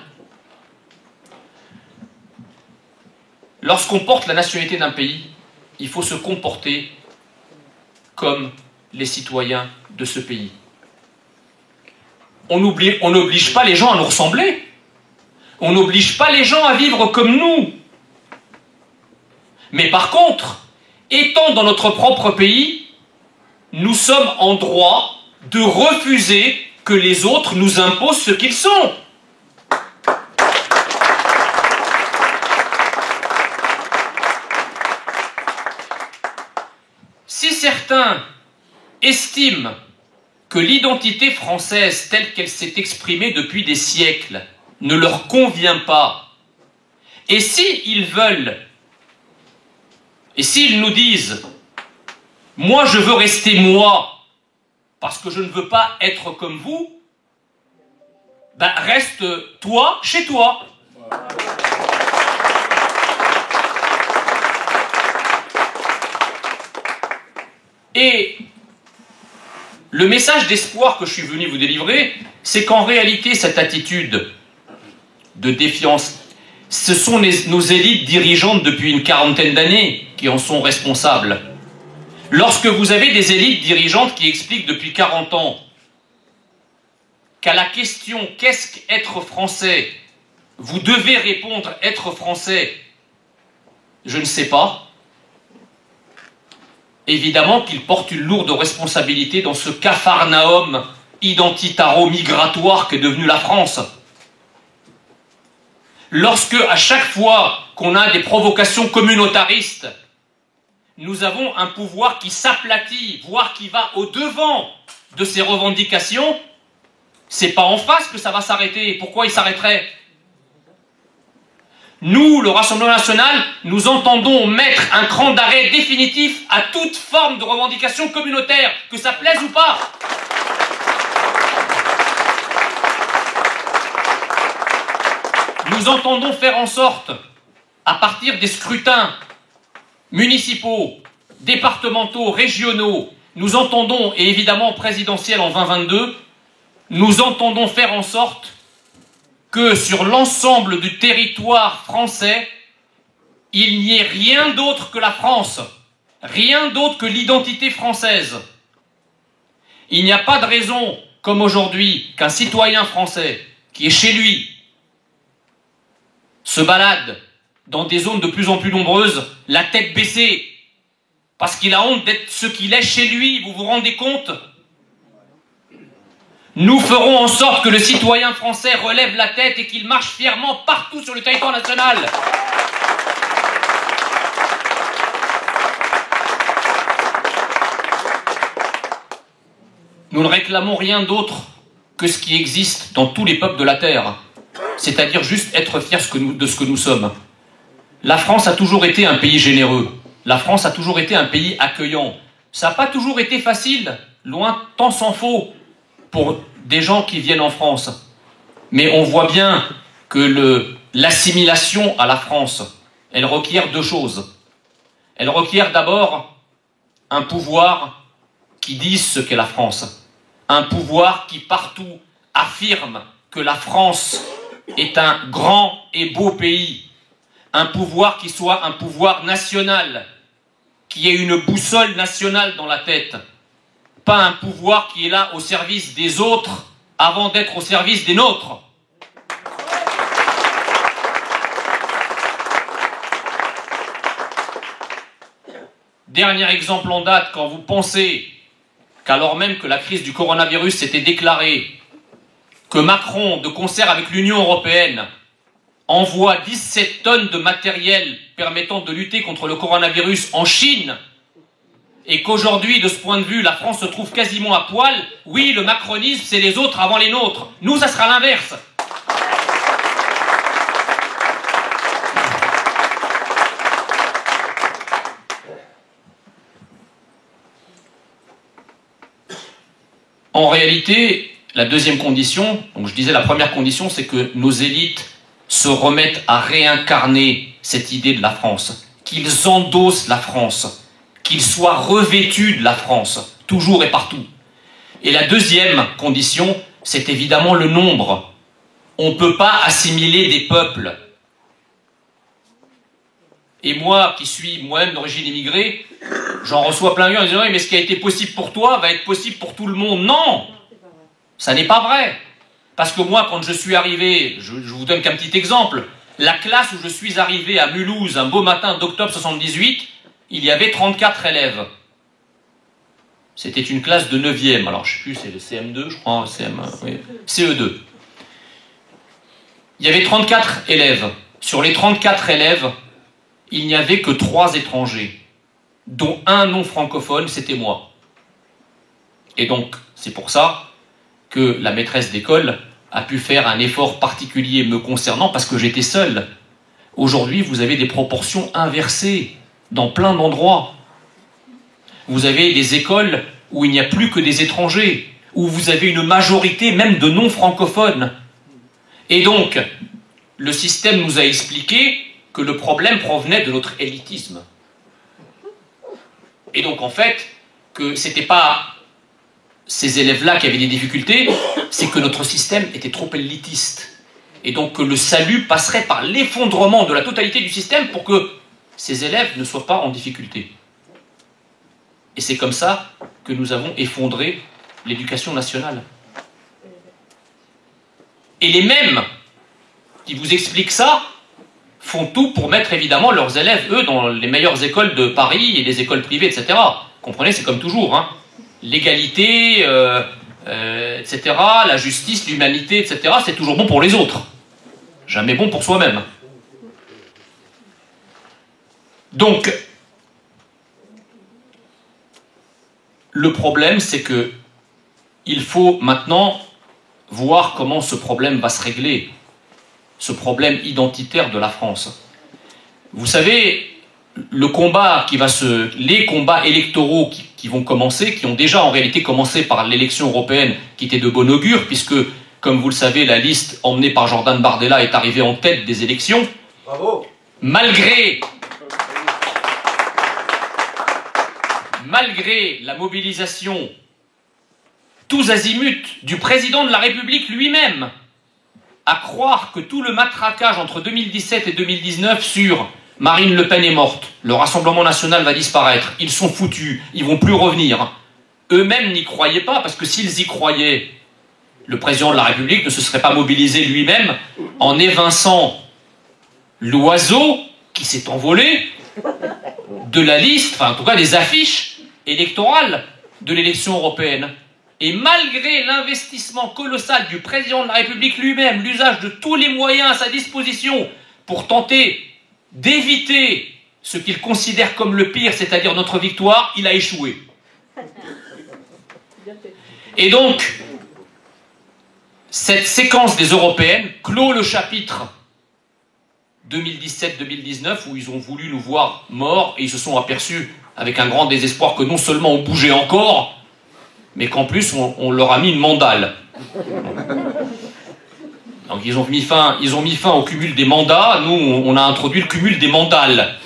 Lorsqu'on porte la nationalité d'un pays, il faut se comporter comme les citoyens de ce pays. On n'oblige pas les gens à nous ressembler. On n'oblige pas les gens à vivre comme nous. Mais par contre, étant dans notre propre pays, nous sommes en droit de refuser que les autres nous imposent ce qu'ils sont. Si certains estiment que l'identité française telle qu'elle s'est exprimée depuis des siècles ne leur convient pas, et s'ils veulent, et s'ils nous disent « moi je veux rester moi, parce que je ne veux pas être comme vous », ben reste toi chez toi. Et le message d'espoir que je suis venu vous délivrer, c'est qu'en réalité, cette attitude de défiance, ce sont nos élites dirigeantes depuis une quarantaine d'années qui en sont responsables. Lorsque vous avez des élites dirigeantes qui expliquent depuis 40 ans qu'à la question « qu'est-ce qu'être français ?», vous devez répondre « être français », je ne sais pas. Évidemment qu'ils portent une lourde responsabilité dans ce capharnaüm identitaro-migratoire qu'est devenu la France. Lorsque, à chaque fois qu'on a des provocations communautaristes, nous avons un pouvoir qui s'aplatit, voire qui va au-devant de ces revendications, c'est pas en face que ça va s'arrêter. Pourquoi il s'arrêterait ? Nous, le Rassemblement national, nous entendons mettre un cran d'arrêt définitif à toute forme de revendication communautaire, que ça plaise ou pas. Nous entendons faire en sorte, à partir des scrutins municipaux, départementaux, régionaux, nous entendons, et évidemment présidentiels en 2022, nous entendons faire en sorte que sur l'ensemble du territoire français, il n'y ait rien d'autre que la France, rien d'autre que l'identité française. Il n'y a pas de raison, comme aujourd'hui, qu'un citoyen français qui est chez lui se balade dans des zones de plus en plus nombreuses, la tête baissée, parce qu'il a honte d'être ce qu'il est chez lui, vous vous rendez compte ? Nous ferons en sorte que le citoyen français relève la tête et qu'il marche fièrement partout sur le territoire national. Nous ne réclamons rien d'autre que ce qui existe dans tous les peuples de la Terre, c'est-à-dire juste être fiers de ce que nous sommes. La France a toujours été un pays généreux. La France a toujours été un pays accueillant. Ça n'a pas toujours été facile, loin tant s'en faut, pour des gens qui viennent en France. Mais on voit bien que l'assimilation à la France, elle requiert deux choses. Elle requiert d'abord un pouvoir qui dise ce qu'est la France. Un pouvoir qui partout affirme que la France est un grand et beau pays. Un pouvoir qui soit un pouvoir national, qui ait une boussole nationale dans la tête. Pas un pouvoir qui est là au service des autres avant d'être au service des nôtres. Dernier exemple en date, quand vous pensez qu'alors même que la crise du coronavirus s'était déclarée, que Macron, de concert avec l'Union européenne, envoie 17 tonnes de matériel permettant de lutter contre le coronavirus en Chine, et qu'aujourd'hui, de ce point de vue, la France se trouve quasiment à poil, oui, le macronisme, c'est les autres avant les nôtres. Nous, ça sera l'inverse. En réalité, la deuxième condition, donc je disais la première condition, c'est que nos élites se remettent à réincarner cette idée de la France, qu'ils endossent la France, qu'ils soient revêtus de la France, toujours et partout. Et la deuxième condition, c'est évidemment le nombre. On ne peut pas assimiler des peuples. Et moi, qui suis moi-même d'origine immigrée, j'en reçois plein de gens en disant « Oui, mais ce qui a été possible pour toi va être possible pour tout le monde. » Non, ça n'est pas vrai. Parce que moi, quand je suis arrivé, je vous donne qu'un petit exemple, la classe où je suis arrivé à Mulhouse, un beau matin d'octobre 78, il y avait 34 élèves. C'était une classe de 9e, alors je ne sais plus, c'est le CM2, je crois, oui, CE2. Il y avait 34 élèves. Sur les 34 élèves, il n'y avait que 3 étrangers, dont un non francophone, c'était moi. Et donc, c'est pour ça que la maîtresse d'école a pu faire un effort particulier me concernant, parce que j'étais seul. Aujourd'hui, vous avez des proportions inversées dans plein d'endroits. Vous avez des écoles où il n'y a plus que des étrangers, où vous avez une majorité même de non-francophones. Et donc, le système nous a expliqué que le problème provenait de notre élitisme. Et donc, en fait, que ce n'était pas ces élèves-là qui avaient des difficultés, c'est que notre système était trop élitiste. Et donc, que le salut passerait par l'effondrement de la totalité du système pour que ces élèves ne soient pas en difficulté. Et c'est comme ça que nous avons effondré l'éducation nationale. Et les mêmes qui vous expliquent ça font tout pour mettre évidemment leurs élèves, eux, dans les meilleures écoles de Paris et les écoles privées, etc. Vous comprenez, c'est comme toujours, hein. L'égalité, etc., la justice, l'humanité, etc., c'est toujours bon pour les autres. Jamais bon pour soi-même. Donc, le problème, c'est que il faut maintenant voir comment ce problème va se régler, ce problème identitaire de la France. Vous savez, les combats électoraux qui vont commencer, qui ont déjà en réalité commencé par l'élection européenne, qui était de bon augure, puisque, comme vous le savez, la liste emmenée par Jordan Bardella est arrivée en tête des élections. Bravo. Malgré la mobilisation tous azimuts du président de la République lui-même, à croire que tout le matraquage entre 2017 et 2019 sur Marine Le Pen est morte, le Rassemblement national va disparaître, ils sont foutus, ils vont plus revenir. Eux-mêmes n'y croyaient pas, parce que s'ils y croyaient, le président de la République ne se serait pas mobilisé lui-même en évinçant l'oiseau qui s'est envolé de la liste, enfin en tout cas des affiches électorales de l'élection européenne. Et malgré l'investissement colossal du président de la République lui-même, l'usage de tous les moyens à sa disposition pour tenter d'éviter ce qu'il considère comme le pire, c'est-à-dire notre victoire, il a échoué. Et donc, cette séquence des européennes clôt le chapitre 2017-2019 où ils ont voulu nous voir morts et ils se sont aperçus avec un grand désespoir que non seulement on bougeait encore, mais qu'en plus on leur a mis une mandale. Donc ils ont mis fin au cumul des mandats, nous on a introduit le cumul des mandales.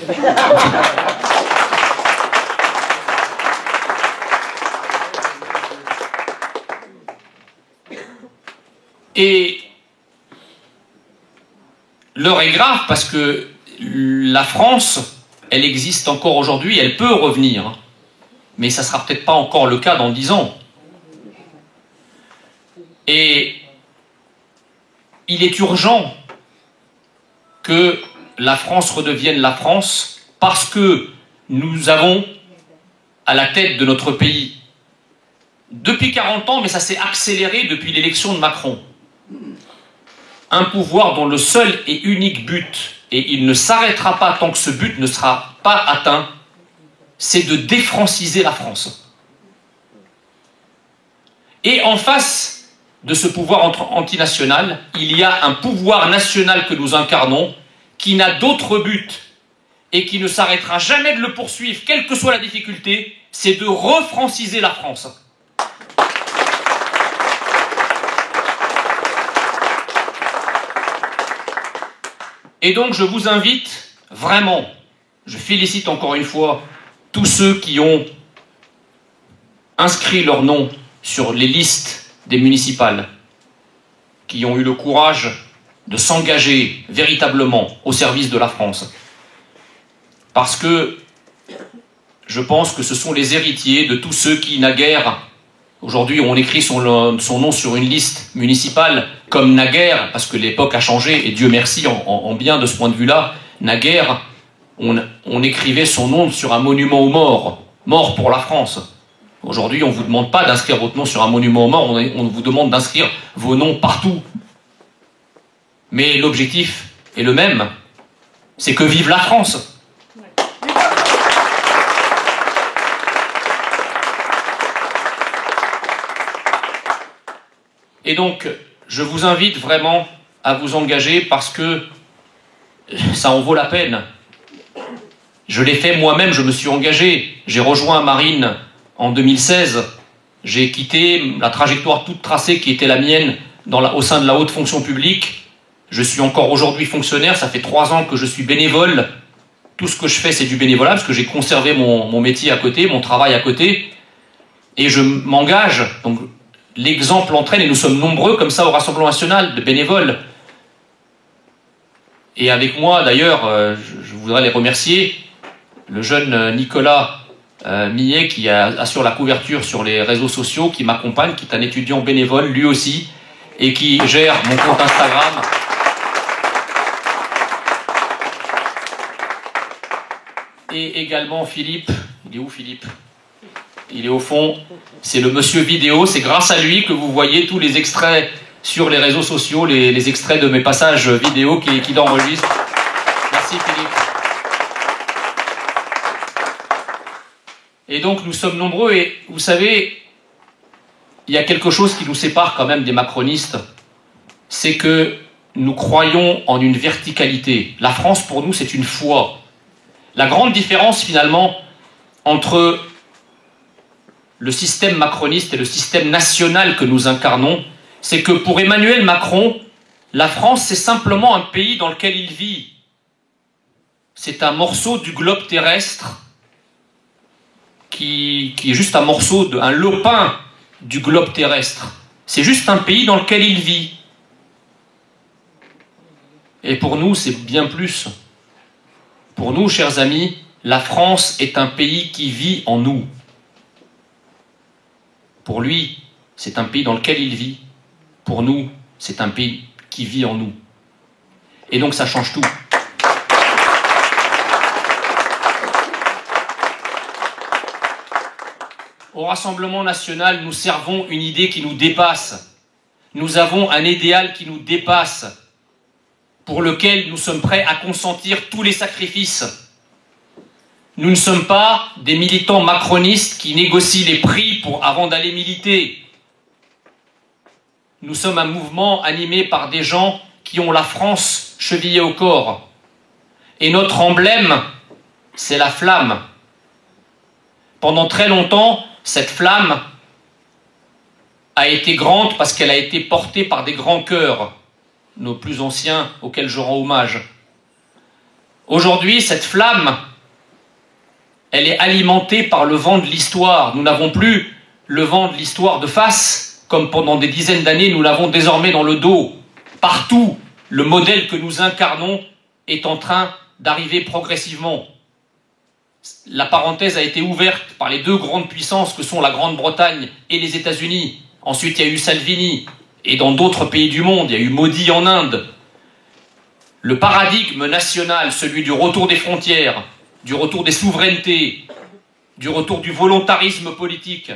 Et l'heure est grave parce que la France, elle existe encore aujourd'hui, elle peut revenir. Mais ça ne sera peut-être pas encore le cas dans 10 ans. Et il est urgent que la France redevienne la France parce que nous avons à la tête de notre pays, depuis 40 ans, mais ça s'est accéléré depuis l'élection de Macron, un pouvoir dont le seul et unique but, et il ne s'arrêtera pas tant que ce but ne sera pas atteint, c'est de défranciser la France. Et en face de ce pouvoir antinational, il y a un pouvoir national que nous incarnons, qui n'a d'autre but et qui ne s'arrêtera jamais de le poursuivre, quelle que soit la difficulté, c'est de refranciser la France. Et donc je vous invite vraiment, je félicite encore une fois tous ceux qui ont inscrit leur nom sur les listes des municipales, qui ont eu le courage de s'engager véritablement au service de la France. parce que je pense que ce sont les héritiers de tous ceux qui, naguère, aujourd'hui on écrit son nom sur une liste municipale, comme naguère, parce que l'époque a changé, et Dieu merci en bien de ce point de vue-là, naguère, on écrivait son nom sur un monument aux morts, mort pour la France. Aujourd'hui, on ne vous demande pas d'inscrire votre nom sur un monument aux morts, on vous demande d'inscrire vos noms partout. Mais l'objectif est le même, c'est que vive la France. Et donc, je vous invite vraiment à vous engager parce que ça en vaut la peine. Je l'ai fait moi-même, je me suis engagé. J'ai rejoint Marine en 2016. J'ai quitté la trajectoire toute tracée qui était la mienne au sein de la haute fonction publique. Je suis encore aujourd'hui fonctionnaire, ça fait 3 ans que je suis bénévole. Tout ce que je fais, c'est du bénévolat, parce que j'ai conservé mon métier à côté, mon travail à côté. Et je m'engage, donc l'exemple entraîne, et nous sommes nombreux comme ça au Rassemblement National de bénévoles. Et avec moi, d'ailleurs, je voudrais les remercier, le jeune Nicolas Millet qui assure la couverture sur les réseaux sociaux, qui m'accompagne, qui est un étudiant bénévole, lui aussi, et qui gère mon compte Instagram. Et également Philippe. Il est où Philippe? Il est au fond. C'est le monsieur vidéo. C'est grâce à lui que vous voyez tous les extraits sur les réseaux sociaux, les extraits de mes passages vidéo qu'il enregistre. Merci Philippe. Et donc nous sommes nombreux et vous savez, il y a quelque chose qui nous sépare quand même des macronistes. C'est que nous croyons en une verticalité. La France pour nous c'est une foi. La grande différence finalement entre le système macroniste et le système national que nous incarnons, c'est que pour Emmanuel Macron, la France c'est simplement un pays dans lequel il vit. C'est un morceau du globe terrestre qui est juste un morceau, un lopin du globe terrestre. C'est juste un pays dans lequel il vit. Et pour nous, c'est bien plus. Pour nous, chers amis, la France est un pays qui vit en nous. Pour lui, c'est un pays dans lequel il vit. Pour nous, c'est un pays qui vit en nous. Et donc ça change tout. Au Rassemblement National, nous servons une idée qui nous dépasse. Nous avons un idéal qui nous dépasse, pour lequel nous sommes prêts à consentir tous les sacrifices. Nous ne sommes pas des militants macronistes qui négocient les prix avant d'aller militer. Nous sommes un mouvement animé par des gens qui ont la France chevillée au corps. Et notre emblème, c'est la flamme. Pendant très longtemps, cette flamme a été grande parce qu'elle a été portée par des grands cœurs, nos plus anciens auxquels je rends hommage. Aujourd'hui, cette flamme, elle est alimentée par le vent de l'histoire. Nous n'avons plus le vent de l'histoire de face, comme pendant des dizaines d'années, nous l'avons désormais dans le dos. Partout, le modèle que nous incarnons est en train d'arriver progressivement. La parenthèse a été ouverte par les 2 grandes puissances que sont la Grande-Bretagne et les États-Unis. Ensuite, il y a eu Salvini. Et dans d'autres pays du monde, il y a eu Modi en Inde. Le paradigme national, celui du retour des frontières, du retour des souverainetés, du retour du volontarisme politique,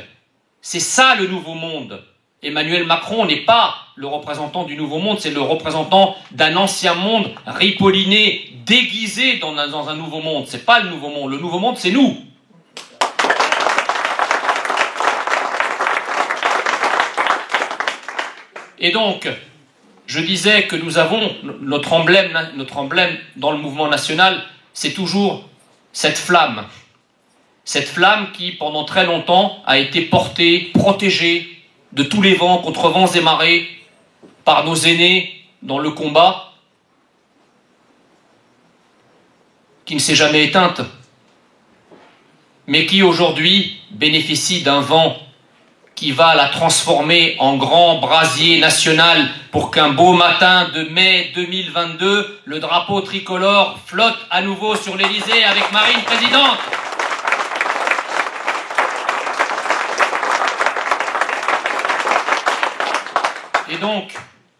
c'est ça le nouveau monde. Emmanuel Macron n'est pas le représentant du nouveau monde, c'est le représentant d'un ancien monde ripolliné, déguisé dans un nouveau monde. C'est pas le nouveau monde c'est nous. Et donc, je disais que nous avons notre emblème dans le mouvement national, c'est toujours cette flamme. Cette flamme qui, pendant très longtemps, a été portée, protégée de tous les vents, contre vents et marées, par nos aînés dans le combat, qui ne s'est jamais éteinte, mais qui aujourd'hui bénéficie d'un vent qui va la transformer en grand brasier national pour qu'un beau matin de mai 2022, le drapeau tricolore flotte à nouveau sur l'Élysée avec Marine présidente. Et donc,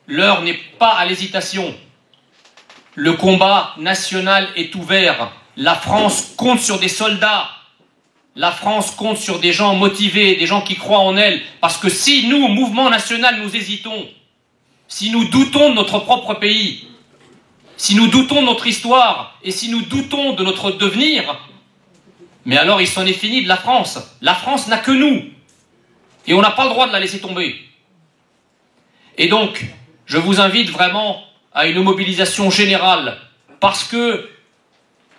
l'heure n'est pas à l'hésitation. Le combat national est ouvert. La France compte sur des soldats. La France compte sur des gens motivés, des gens qui croient en elle. Parce que si nous, mouvement national, nous hésitons, si nous doutons de notre propre pays, si nous doutons de notre histoire et si nous doutons de notre devenir, mais alors il s'en est fini de la France. La France n'a que nous. Et on n'a pas le droit de la laisser tomber. Et donc, je vous invite vraiment à une mobilisation générale, parce que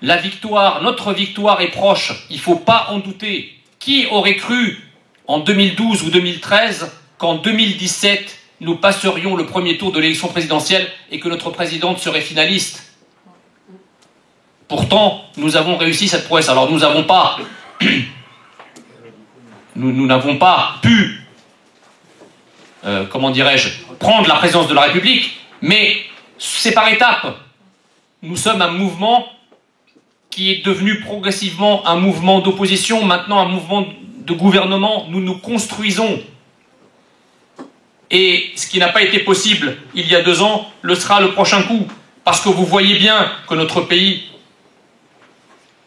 la victoire, notre victoire est proche, il ne faut pas en douter. Qui aurait cru en 2012 ou 2013 qu'en 2017, nous passerions le premier tour de l'élection présidentielle et que notre présidente serait finaliste? Pourtant, nous avons réussi cette prouesse. Alors nous n'avons pas, nous n'avons pas pu, comment dirais-je, prendre la présidence de la République, mais c'est par étapes. Nous sommes un mouvement qui est devenu progressivement un mouvement d'opposition, maintenant un mouvement de gouvernement. Nous nous construisons. Et ce qui n'a pas été possible il y a 2 ans, le sera le prochain coup. Parce que vous voyez bien que notre pays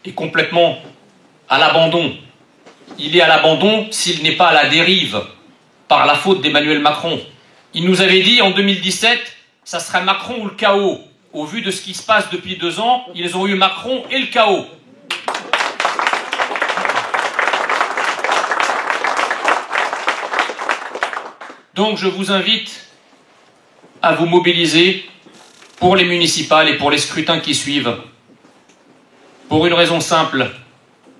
est complètement à l'abandon. Il est à l'abandon s'il n'est pas à la dérive par la faute d'Emmanuel Macron. Il nous avait dit en 2017, ça serait Macron ou le chaos. Au vu de ce qui se passe depuis 2 ans, ils ont eu Macron et le chaos. Donc je vous invite à vous mobiliser pour les municipales et pour les scrutins qui suivent. Pour une raison simple,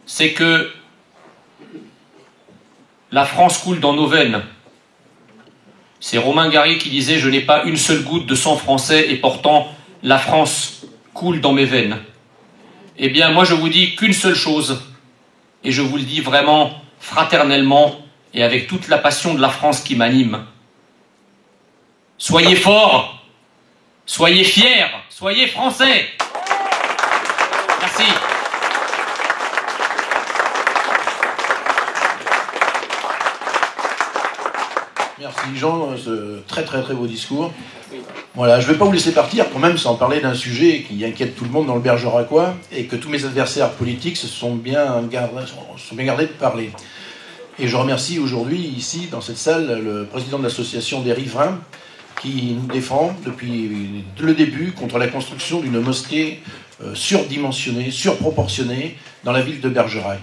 c'est que la France coule dans nos veines. C'est Romain Gary qui disait « Je n'ai pas une seule goutte de sang français et pourtant la France coule dans mes veines ». Eh bien, moi je vous dis qu'une seule chose, et je vous le dis vraiment fraternellement et avec toute la passion de la France qui m'anime. Soyez forts, soyez fiers, soyez français. Merci. Merci Jean, ce très beau discours. Voilà, je ne vais pas vous laisser partir quand même sans parler d'un sujet qui inquiète tout le monde dans le Bergeracois et que tous mes adversaires politiques se sont bien gardés de parler. Et je remercie aujourd'hui, ici, dans cette salle, le président de l'association des riverains qui nous défend depuis le début contre la construction d'une mosquée surdimensionnée, surproportionnée dans la ville de Bergerac.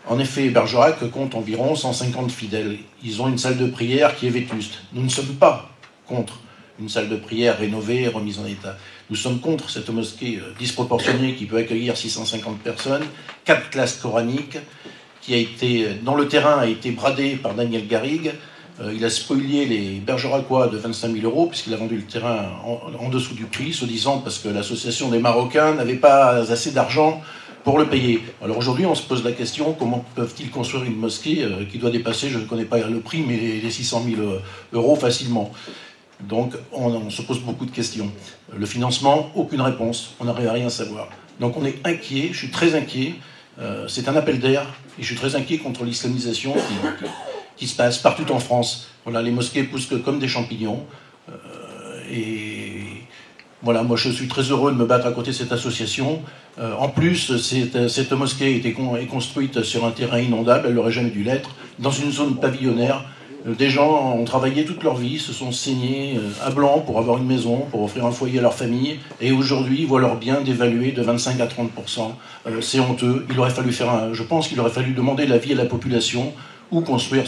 En effet, Bergerac compte environ 150 fidèles. Ils ont une salle de prière qui est vétuste. Nous ne sommes pas contre une salle de prière rénovée et remise en état. Nous sommes contre cette mosquée disproportionnée qui peut accueillir 650 personnes, 4 classes coraniques, qui a été, dont le terrain a été bradé par Daniel Garrigue. Il a spolié les Bergeracois de 25 000 euros puisqu'il a vendu le terrain en dessous du prix, se disant parce que l'association des Marocains n'avait pas assez d'argent pour le payer. Alors aujourd'hui, on se pose la question, comment peuvent-ils construire une mosquée qui doit dépasser, je ne connais pas le prix, mais les 600 000 euros facilement. Donc on se pose beaucoup de questions. Le financement, aucune réponse, on n'arrive à rien savoir. Donc on est inquiet, je suis très inquiet, c'est un appel d'air, et je suis très inquiet contre l'islamisation qui se passe partout en France. Voilà, les mosquées poussent comme des champignons, et voilà, moi je suis très heureux de me battre à côté de cette association. En plus, cette mosquée est construite sur un terrain inondable, elle n'aurait jamais dû l'être, dans une zone pavillonnaire. Des gens ont travaillé toute leur vie, se sont saignés à blanc pour avoir une maison, pour offrir un foyer à leur famille, et aujourd'hui ils voient leurs biens dévalués de 25 à 30%. C'est honteux. Il aurait fallu je pense qu'il aurait fallu demander l'avis à la population ou construire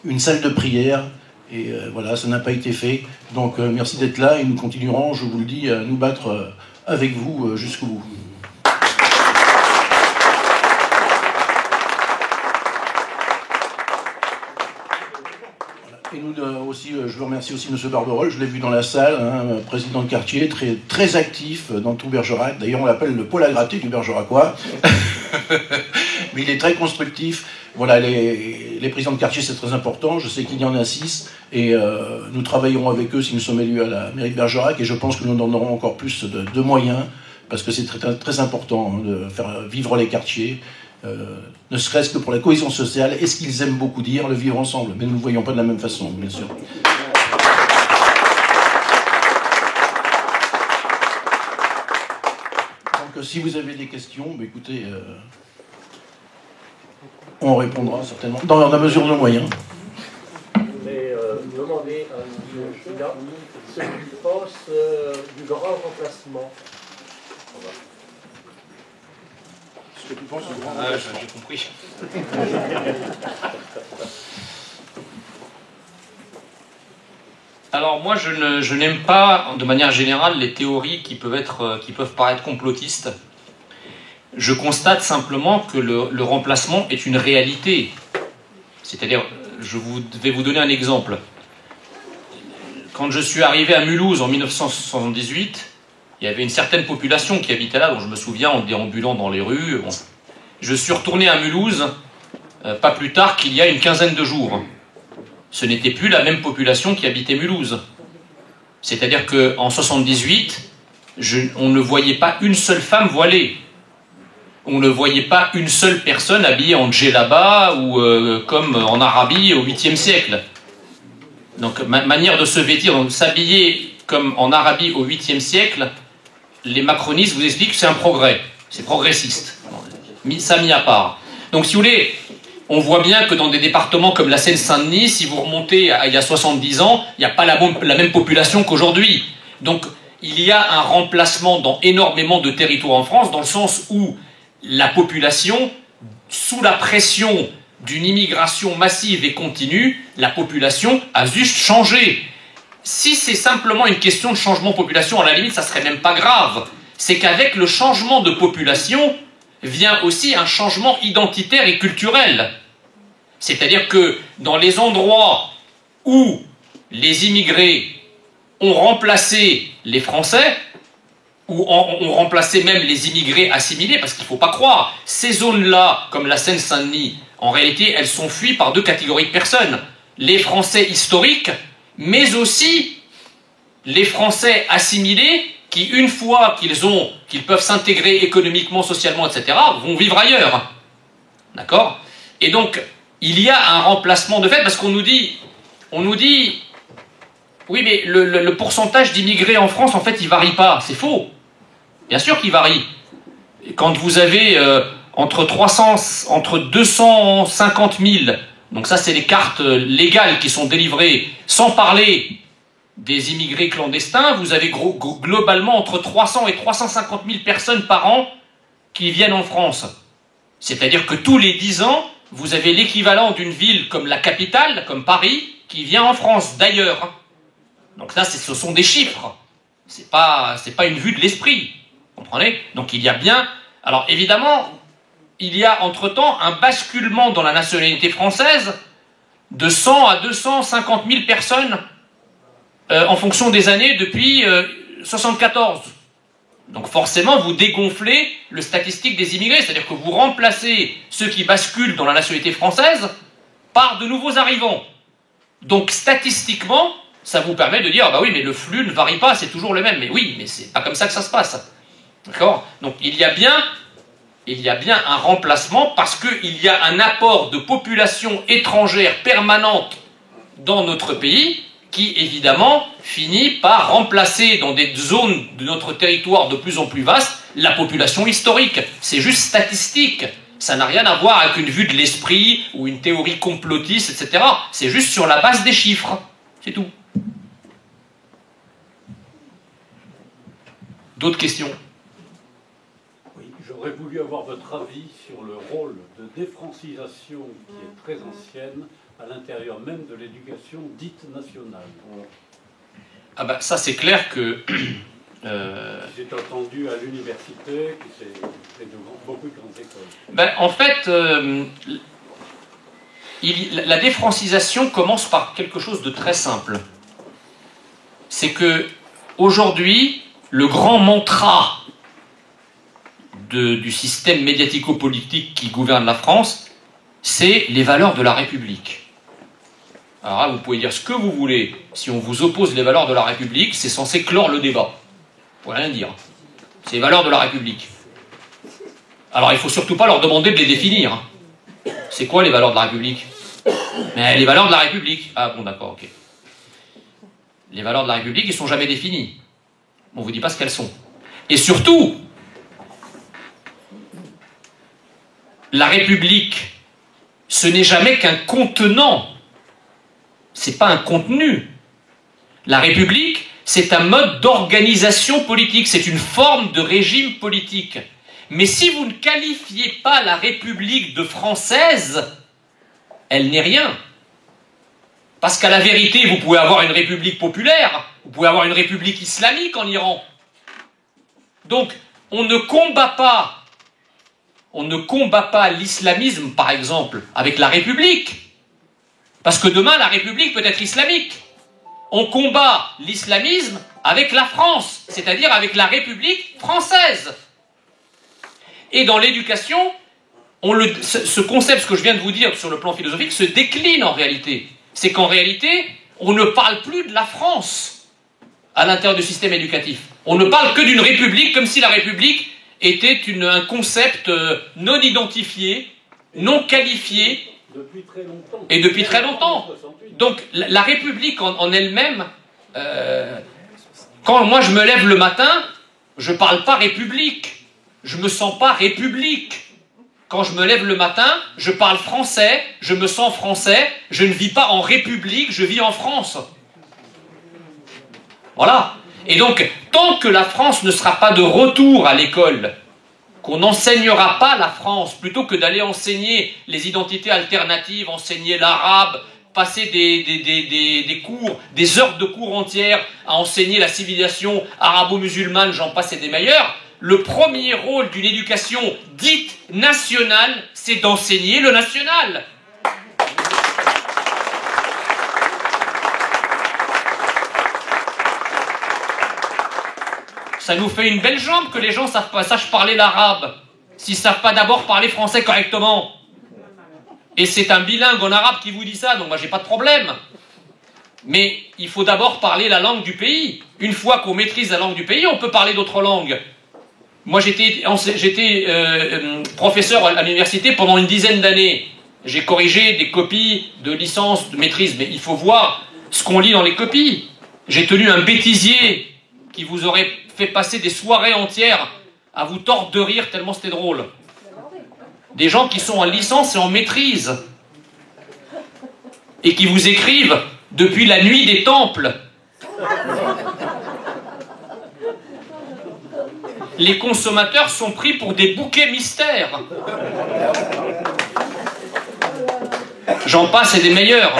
une salle de prière. Et voilà, ça n'a pas été fait. Donc merci d'être là et nous continuerons, je vous le dis, à nous battre avec vous jusqu'au bout. Et nous aussi, je veux remercier aussi M. Barberol, je l'ai vu dans la salle, hein, président de quartier, très actif dans tout Bergerac. D'ailleurs, on l'appelle le poil à gratter du Bergeracois. Mais il est très constructif. Voilà, les les présidents de quartier, c'est très important. Je sais qu'il y en a 6 et nous travaillerons avec eux si nous sommes élus à la mairie de Bergerac, et je pense que nous donnerons encore plus de moyens, parce que c'est très, très important de faire vivre les quartiers, ne serait-ce que pour la cohésion sociale, et ce qu'ils aiment beaucoup dire, le vivre ensemble. Mais nous ne le voyons pas de la même façon, bien sûr. Donc si vous avez des questions, bah, écoutez, on répondra certainement, dans la mesure de nos moyens. Je voulais demander à M. Chida ce qu'il pense du grand remplacement. Ce que tu penses du grand remplacement. J'ai compris. Alors moi, je n'aime pas, de manière générale, les théories qui peuvent paraître complotistes. Je constate simplement que le remplacement est une réalité. C'est-à-dire, je vais vous donner un exemple. Quand je suis arrivé à Mulhouse en 1978, il y avait une certaine population qui habitait là, dont je me souviens en déambulant dans les rues. Bon. Je suis retourné à Mulhouse pas plus tard qu'il y a une quinzaine de jours. Ce n'était plus la même population qui habitait Mulhouse. C'est-à-dire qu'en 78, on ne voyait pas une seule femme voilée. On ne voyait pas une seule personne habillée en djellaba ou comme en Arabie au 8e siècle. Donc, manière de se vêtir, donc s'habiller comme en Arabie au 8e siècle, les macronistes vous expliquent que c'est un progrès. C'est progressiste. Ça mis à part. Donc, si vous voulez, on voit bien que dans des départements comme la Seine-Saint-Denis, si vous remontez il y a 70 ans, il n'y a pas la même population qu'aujourd'hui. Donc, il y a un remplacement dans énormément de territoires en France, dans le sens où la population, sous la pression d'une immigration massive et continue, la population a juste changé. Si c'est simplement une question de changement de population, à la limite, ça serait même pas grave. C'est qu'avec le changement de population, vient aussi un changement identitaire et culturel. C'est-à-dire que dans les endroits où les immigrés ont remplacé les Français, ou ont remplacé même les immigrés assimilés, parce qu'il ne faut pas croire, ces zones-là, comme la Seine-Saint-Denis, en réalité, elles sont fuies par deux catégories de personnes. Les Français historiques, mais aussi les Français assimilés, qui, une fois qu'ils peuvent s'intégrer économiquement, socialement, etc., vont vivre ailleurs. D'accord? Et donc, il y a un remplacement de fait, parce qu'on nous dit, oui, mais le pourcentage d'immigrés en France, en fait, il ne varie pas. C'est faux. Bien sûr qu'il varie. Quand vous avez entre 250 000, donc ça c'est les cartes légales qui sont délivrées, sans parler des immigrés clandestins, vous avez globalement entre 300 et 350 000 personnes par an qui viennent en France. C'est-à-dire que tous les 10 ans, vous avez l'équivalent d'une ville comme la capitale, comme Paris, qui vient en France, d'ailleurs. Donc ça, ce sont des chiffres. C'est pas une vue de l'esprit. Vous comprenez? Donc il y a bien... Alors évidemment, il y a entre-temps un basculement dans la nationalité française de 100 à 250 000 personnes en fonction des années depuis 1974. Donc forcément, vous dégonflez le statistique des immigrés, c'est-à-dire que vous remplacez ceux qui basculent dans la nationalité française par de nouveaux arrivants. Donc statistiquement, ça vous permet de dire, ah bah oui, mais le flux ne varie pas, c'est toujours le même. Mais oui, mais c'est pas comme ça que ça se passe. D'accord? Donc il y a bien un remplacement parce qu'il y a un apport de population étrangère permanente dans notre pays qui, évidemment, finit par remplacer dans des zones de notre territoire de plus en plus vastes la population historique. C'est juste statistique. Ça n'a rien à voir avec une vue de l'esprit ou une théorie complotiste, etc. C'est juste sur la base des chiffres. C'est tout. D'autres questions? Oui, j'aurais voulu avoir votre avis sur le rôle de défrancisation qui est très ancienne à l'intérieur même de l'éducation dite nationale. Ah ben ça c'est clair que... J'ai entendu à l'université, et de beaucoup de grandes écoles. Ben, en fait, la défrancisation commence par quelque chose de très simple. C'est que aujourd'hui, le grand mantra du système médiatico-politique qui gouverne la France, c'est les valeurs de la République. Alors là, vous pouvez dire ce que vous voulez. Si on vous oppose les valeurs de la République, c'est censé clore le débat. Vous pouvez rien dire. C'est les valeurs de la République. Alors il ne faut surtout pas leur demander de les définir. C'est quoi les valeurs de la République? Mais les valeurs de la République. Ah bon, d'accord, ok. Les valeurs de la République, ils ne sont jamais définies. On ne vous dit pas ce qu'elles sont. Et surtout, la République, ce n'est jamais qu'un contenant. Ce n'est pas un contenu. La République, c'est un mode d'organisation politique. C'est une forme de régime politique. Mais si vous ne qualifiez pas la République de française, elle n'est rien. Parce qu'à la vérité, vous pouvez avoir une république populaire, vous pouvez avoir une république islamique en Iran. Donc, on ne combat pas l'islamisme, par exemple, avec la République. Parce que demain, la République peut être islamique. On combat l'islamisme avec la France, c'est-à-dire avec la République française. Et dans l'éducation, ce concept, ce que je viens de vous dire sur le plan philosophique, se décline en réalité. C'est qu'en réalité, on ne parle plus de la France à l'intérieur du système éducatif. On ne parle que d'une république, comme si la république était un concept non identifié, non qualifié, Depuis très longtemps. et depuis très longtemps. Donc la république en elle-même, quand moi je me lève le matin, je ne parle pas république, je ne me sens pas république. Quand je me lève le matin, je parle français, je me sens français, je ne vis pas en République, je vis en France. Voilà. Et donc, tant que la France ne sera pas de retour à l'école, qu'on n'enseignera pas la France, plutôt que d'aller enseigner les identités alternatives, enseigner l'arabe, passer des cours, des heures de cours entières à enseigner la civilisation arabo-musulmane, j'en passe et des meilleurs, le premier rôle d'une éducation dite nationale, c'est d'enseigner le national. Ça nous fait une belle jambe que les gens sachent parler l'arabe, s'ils ne savent pas d'abord parler français correctement. Et c'est un bilingue en arabe qui vous dit ça, donc moi j'ai pas de problème. Mais il faut d'abord parler la langue du pays. Une fois qu'on maîtrise la langue du pays, on peut parler d'autres langues. Moi, j'étais professeur à l'université pendant une dizaine d'années. J'ai corrigé des copies de licence, de maîtrise, mais il faut voir ce qu'on lit dans les copies. J'ai tenu un bêtisier qui vous aurait fait passer des soirées entières à vous tordre de rire tellement c'était drôle. Des gens qui sont en licence et en maîtrise et qui vous écrivent depuis la nuit des temples. Les consommateurs sont pris pour des bouquets mystères. J'en passe et des meilleurs.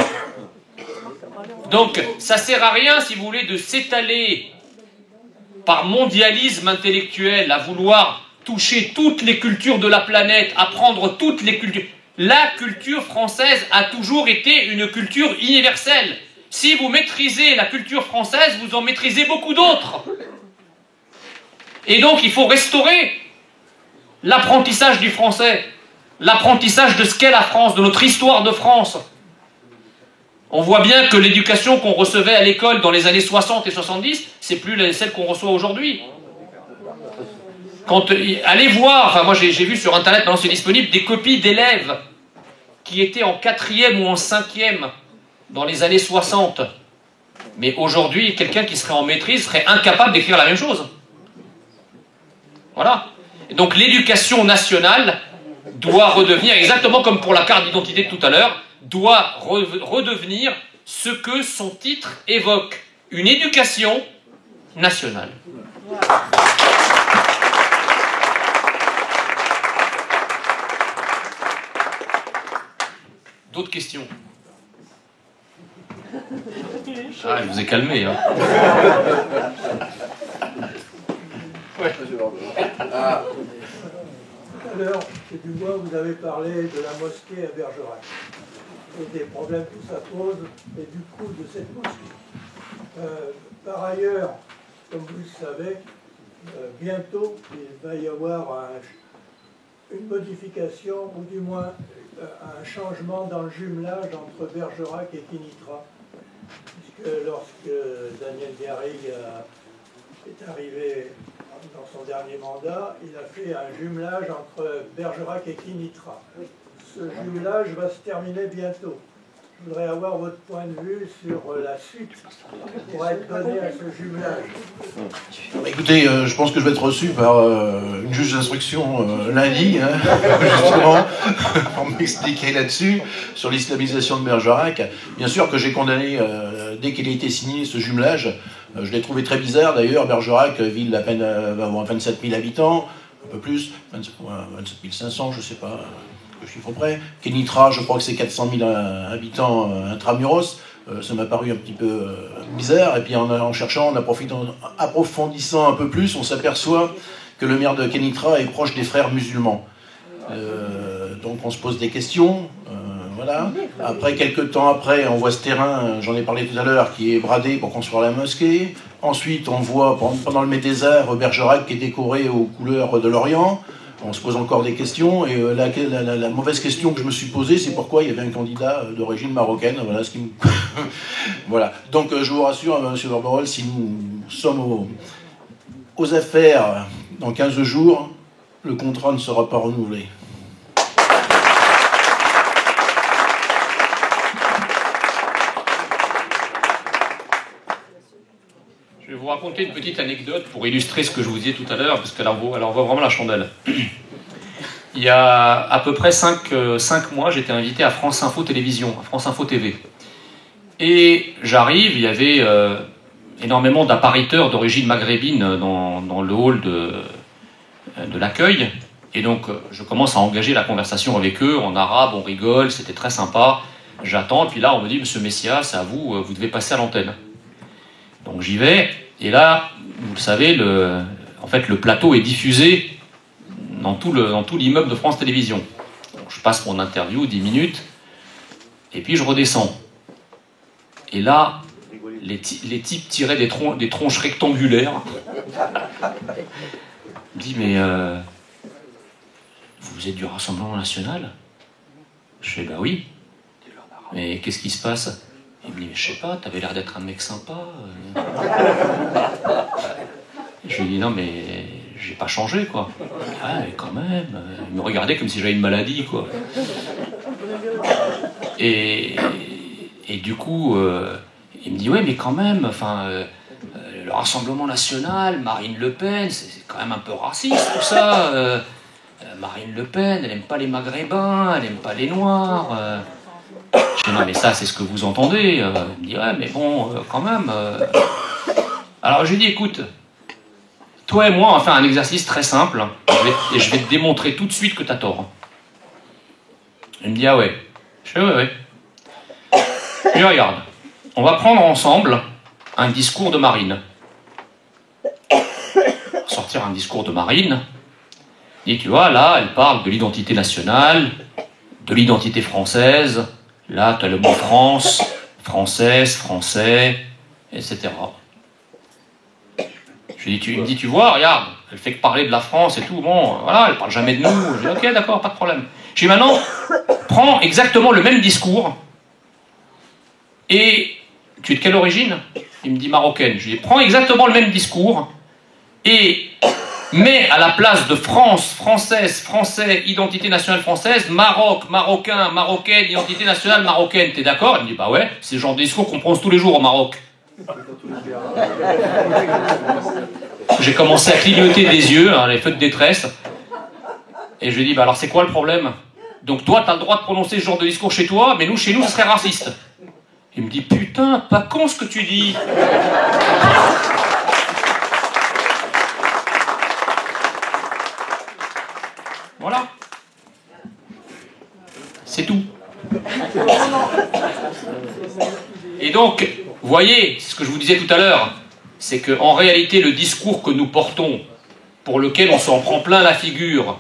Donc, ça sert à rien, si vous voulez, de s'étaler par mondialisme intellectuel, à vouloir toucher toutes les cultures de la planète, apprendre toutes les cultures. La culture française a toujours été une culture universelle. Si vous maîtrisez la culture française, vous en maîtrisez beaucoup d'autres. Et donc, il faut restaurer l'apprentissage du français, l'apprentissage de ce qu'est la France, de notre histoire de France. On voit bien que l'éducation qu'on recevait à l'école dans les années 60 et 70, c'est plus celle qu'on reçoit aujourd'hui. Allez voir, enfin moi j'ai vu sur internet, maintenant c'est disponible, des copies d'élèves qui étaient en 4e ou en 5e dans les années 60. Mais aujourd'hui, quelqu'un qui serait en maîtrise serait incapable d'écrire la même chose. Voilà. Et donc l'éducation nationale doit redevenir, exactement comme pour la carte d'identité de tout à l'heure, doit redevenir ce que son titre évoque. Une éducation nationale. D'autres questions? Ah, je vous ai calmé. Hein. Ouais. Tout à l'heure, chez Dubois, vous avez parlé de la mosquée à Bergerac et des problèmes que ça pose et du coût de cette mosquée. Par ailleurs, comme vous le savez, bientôt il va y avoir une modification, ou du moins un changement dans le jumelage entre Bergerac et Kénitra. Puisque lorsque Daniel Garrigue est arrivé dans son dernier mandat, il a fait un jumelage entre Bergerac et Kénitra. Ce jumelage va se terminer bientôt. Je voudrais avoir votre point de vue sur la suite qui pourra être donnée à ce jumelage. Écoutez, je pense que je vais être reçu par une juge d'instruction lundi, hein, justement, pour m'expliquer là-dessus, sur l'islamisation de Bergerac. Bien sûr que j'ai condamné, dès qu'il a été signé, ce jumelage. Je l'ai trouvé très bizarre, d'ailleurs. Bergerac, ville à peine va avoir 27 000 habitants, un peu plus, 27 500, je ne sais pas, le chiffre près. Kénitra, je crois que c'est 400 000 habitants intramuros. Ça m'a paru un petit peu bizarre. Et puis en cherchant, en approfondissant un peu plus, on s'aperçoit que le maire de Kénitra est proche des frères musulmans. Donc on se pose des questions. Voilà. Après, quelques temps après, on voit ce terrain, j'en ai parlé tout à l'heure, qui est bradé pour construire la mosquée. Ensuite, on voit, pendant le Mai des Arts, Bergerac qui est décoré aux couleurs de l'Orient. On se pose encore des questions, et la mauvaise question que je me suis posée, c'est pourquoi il y avait un candidat d'origine marocaine. Voilà ce qui me... Voilà. Donc je vous rassure, M. Verberol, si nous sommes aux affaires dans 15 jours, le contrat ne sera pas renouvelé. Je vais vous raconter une petite anecdote pour illustrer ce que je vous disais tout à l'heure, parce qu'elle envoie vraiment la chandelle. Il y a à peu près 5 mois, j'étais invité à France Info Télévision, à France Info TV. Et j'arrive, il y avait énormément d'appariteurs d'origine maghrébine dans le hall de l'accueil. Et donc, je commence à engager la conversation avec eux, en arabe, on rigole, c'était très sympa. J'attends, et puis là, on me dit, Monsieur Messia, c'est à vous, vous devez passer à l'antenne. Donc j'y vais, et là, vous le savez, en fait, le plateau est diffusé dans tout l'immeuble de France Télévisions. Donc, je passe mon interview, 10 minutes, et puis je redescends. Et là, les types tiraient des tronches rectangulaires. Je me dis, mais vous êtes du Rassemblement National? Je fais, bah oui. Mais qu'est-ce qui se passe? Il me dit, mais je sais pas, t'avais l'air d'être un mec sympa. Je lui dis, non, mais j'ai pas changé, quoi. Ah, mais quand même. Il me regardait comme si j'avais une maladie, quoi. Et du coup, il me dit, ouais, mais quand même, enfin, le Rassemblement National, Marine Le Pen, c'est quand même un peu raciste, tout ça. Marine Le Pen, elle aime pas les Maghrébins, elle aime pas les Noirs. Je dis, non, mais ça, c'est ce que vous entendez. Il me dit, ouais, mais bon, quand même. Alors, je lui dis, écoute, toi et moi, on va faire un exercice très simple, et je vais te démontrer tout de suite que tu as tort. Il me dit, ah ouais. Je fais, ouais. Je lui regarde. On va prendre ensemble un discours de Marine. Sortir un discours de Marine. Il dit, tu vois, là, elle parle de l'identité nationale, de l'identité française. Là, tu as le mot France, française, français, etc. Je lui dis, il me dit, tu vois, regarde, elle fait que parler de la France et tout, bon, voilà, elle parle jamais de nous. Je lui dis, ok, d'accord, pas de problème. Je lui dis, maintenant, prends exactement le même discours, et tu es de quelle origine? Il me dit, marocaine. Je lui dis, prends exactement le même discours, et mets à la place de France, française, français, identité nationale française, Maroc, marocain, marocaine, identité nationale marocaine. T'es d'accord? Il me dit, bah ouais, c'est le genre de discours qu'on prononce tous les jours au Maroc. J'ai commencé à clignoter des yeux, les feux de détresse, et je lui ai dit, bah alors c'est quoi le problème? Donc toi, t'as le droit de prononcer ce genre de discours chez toi, mais nous, chez nous, ça serait raciste. Il me dit, putain, pas con ce que tu dis. Voilà. C'est tout. Et donc, vous voyez, ce que je vous disais tout à l'heure, c'est qu'en réalité, le discours que nous portons, pour lequel on s'en prend plein la figure,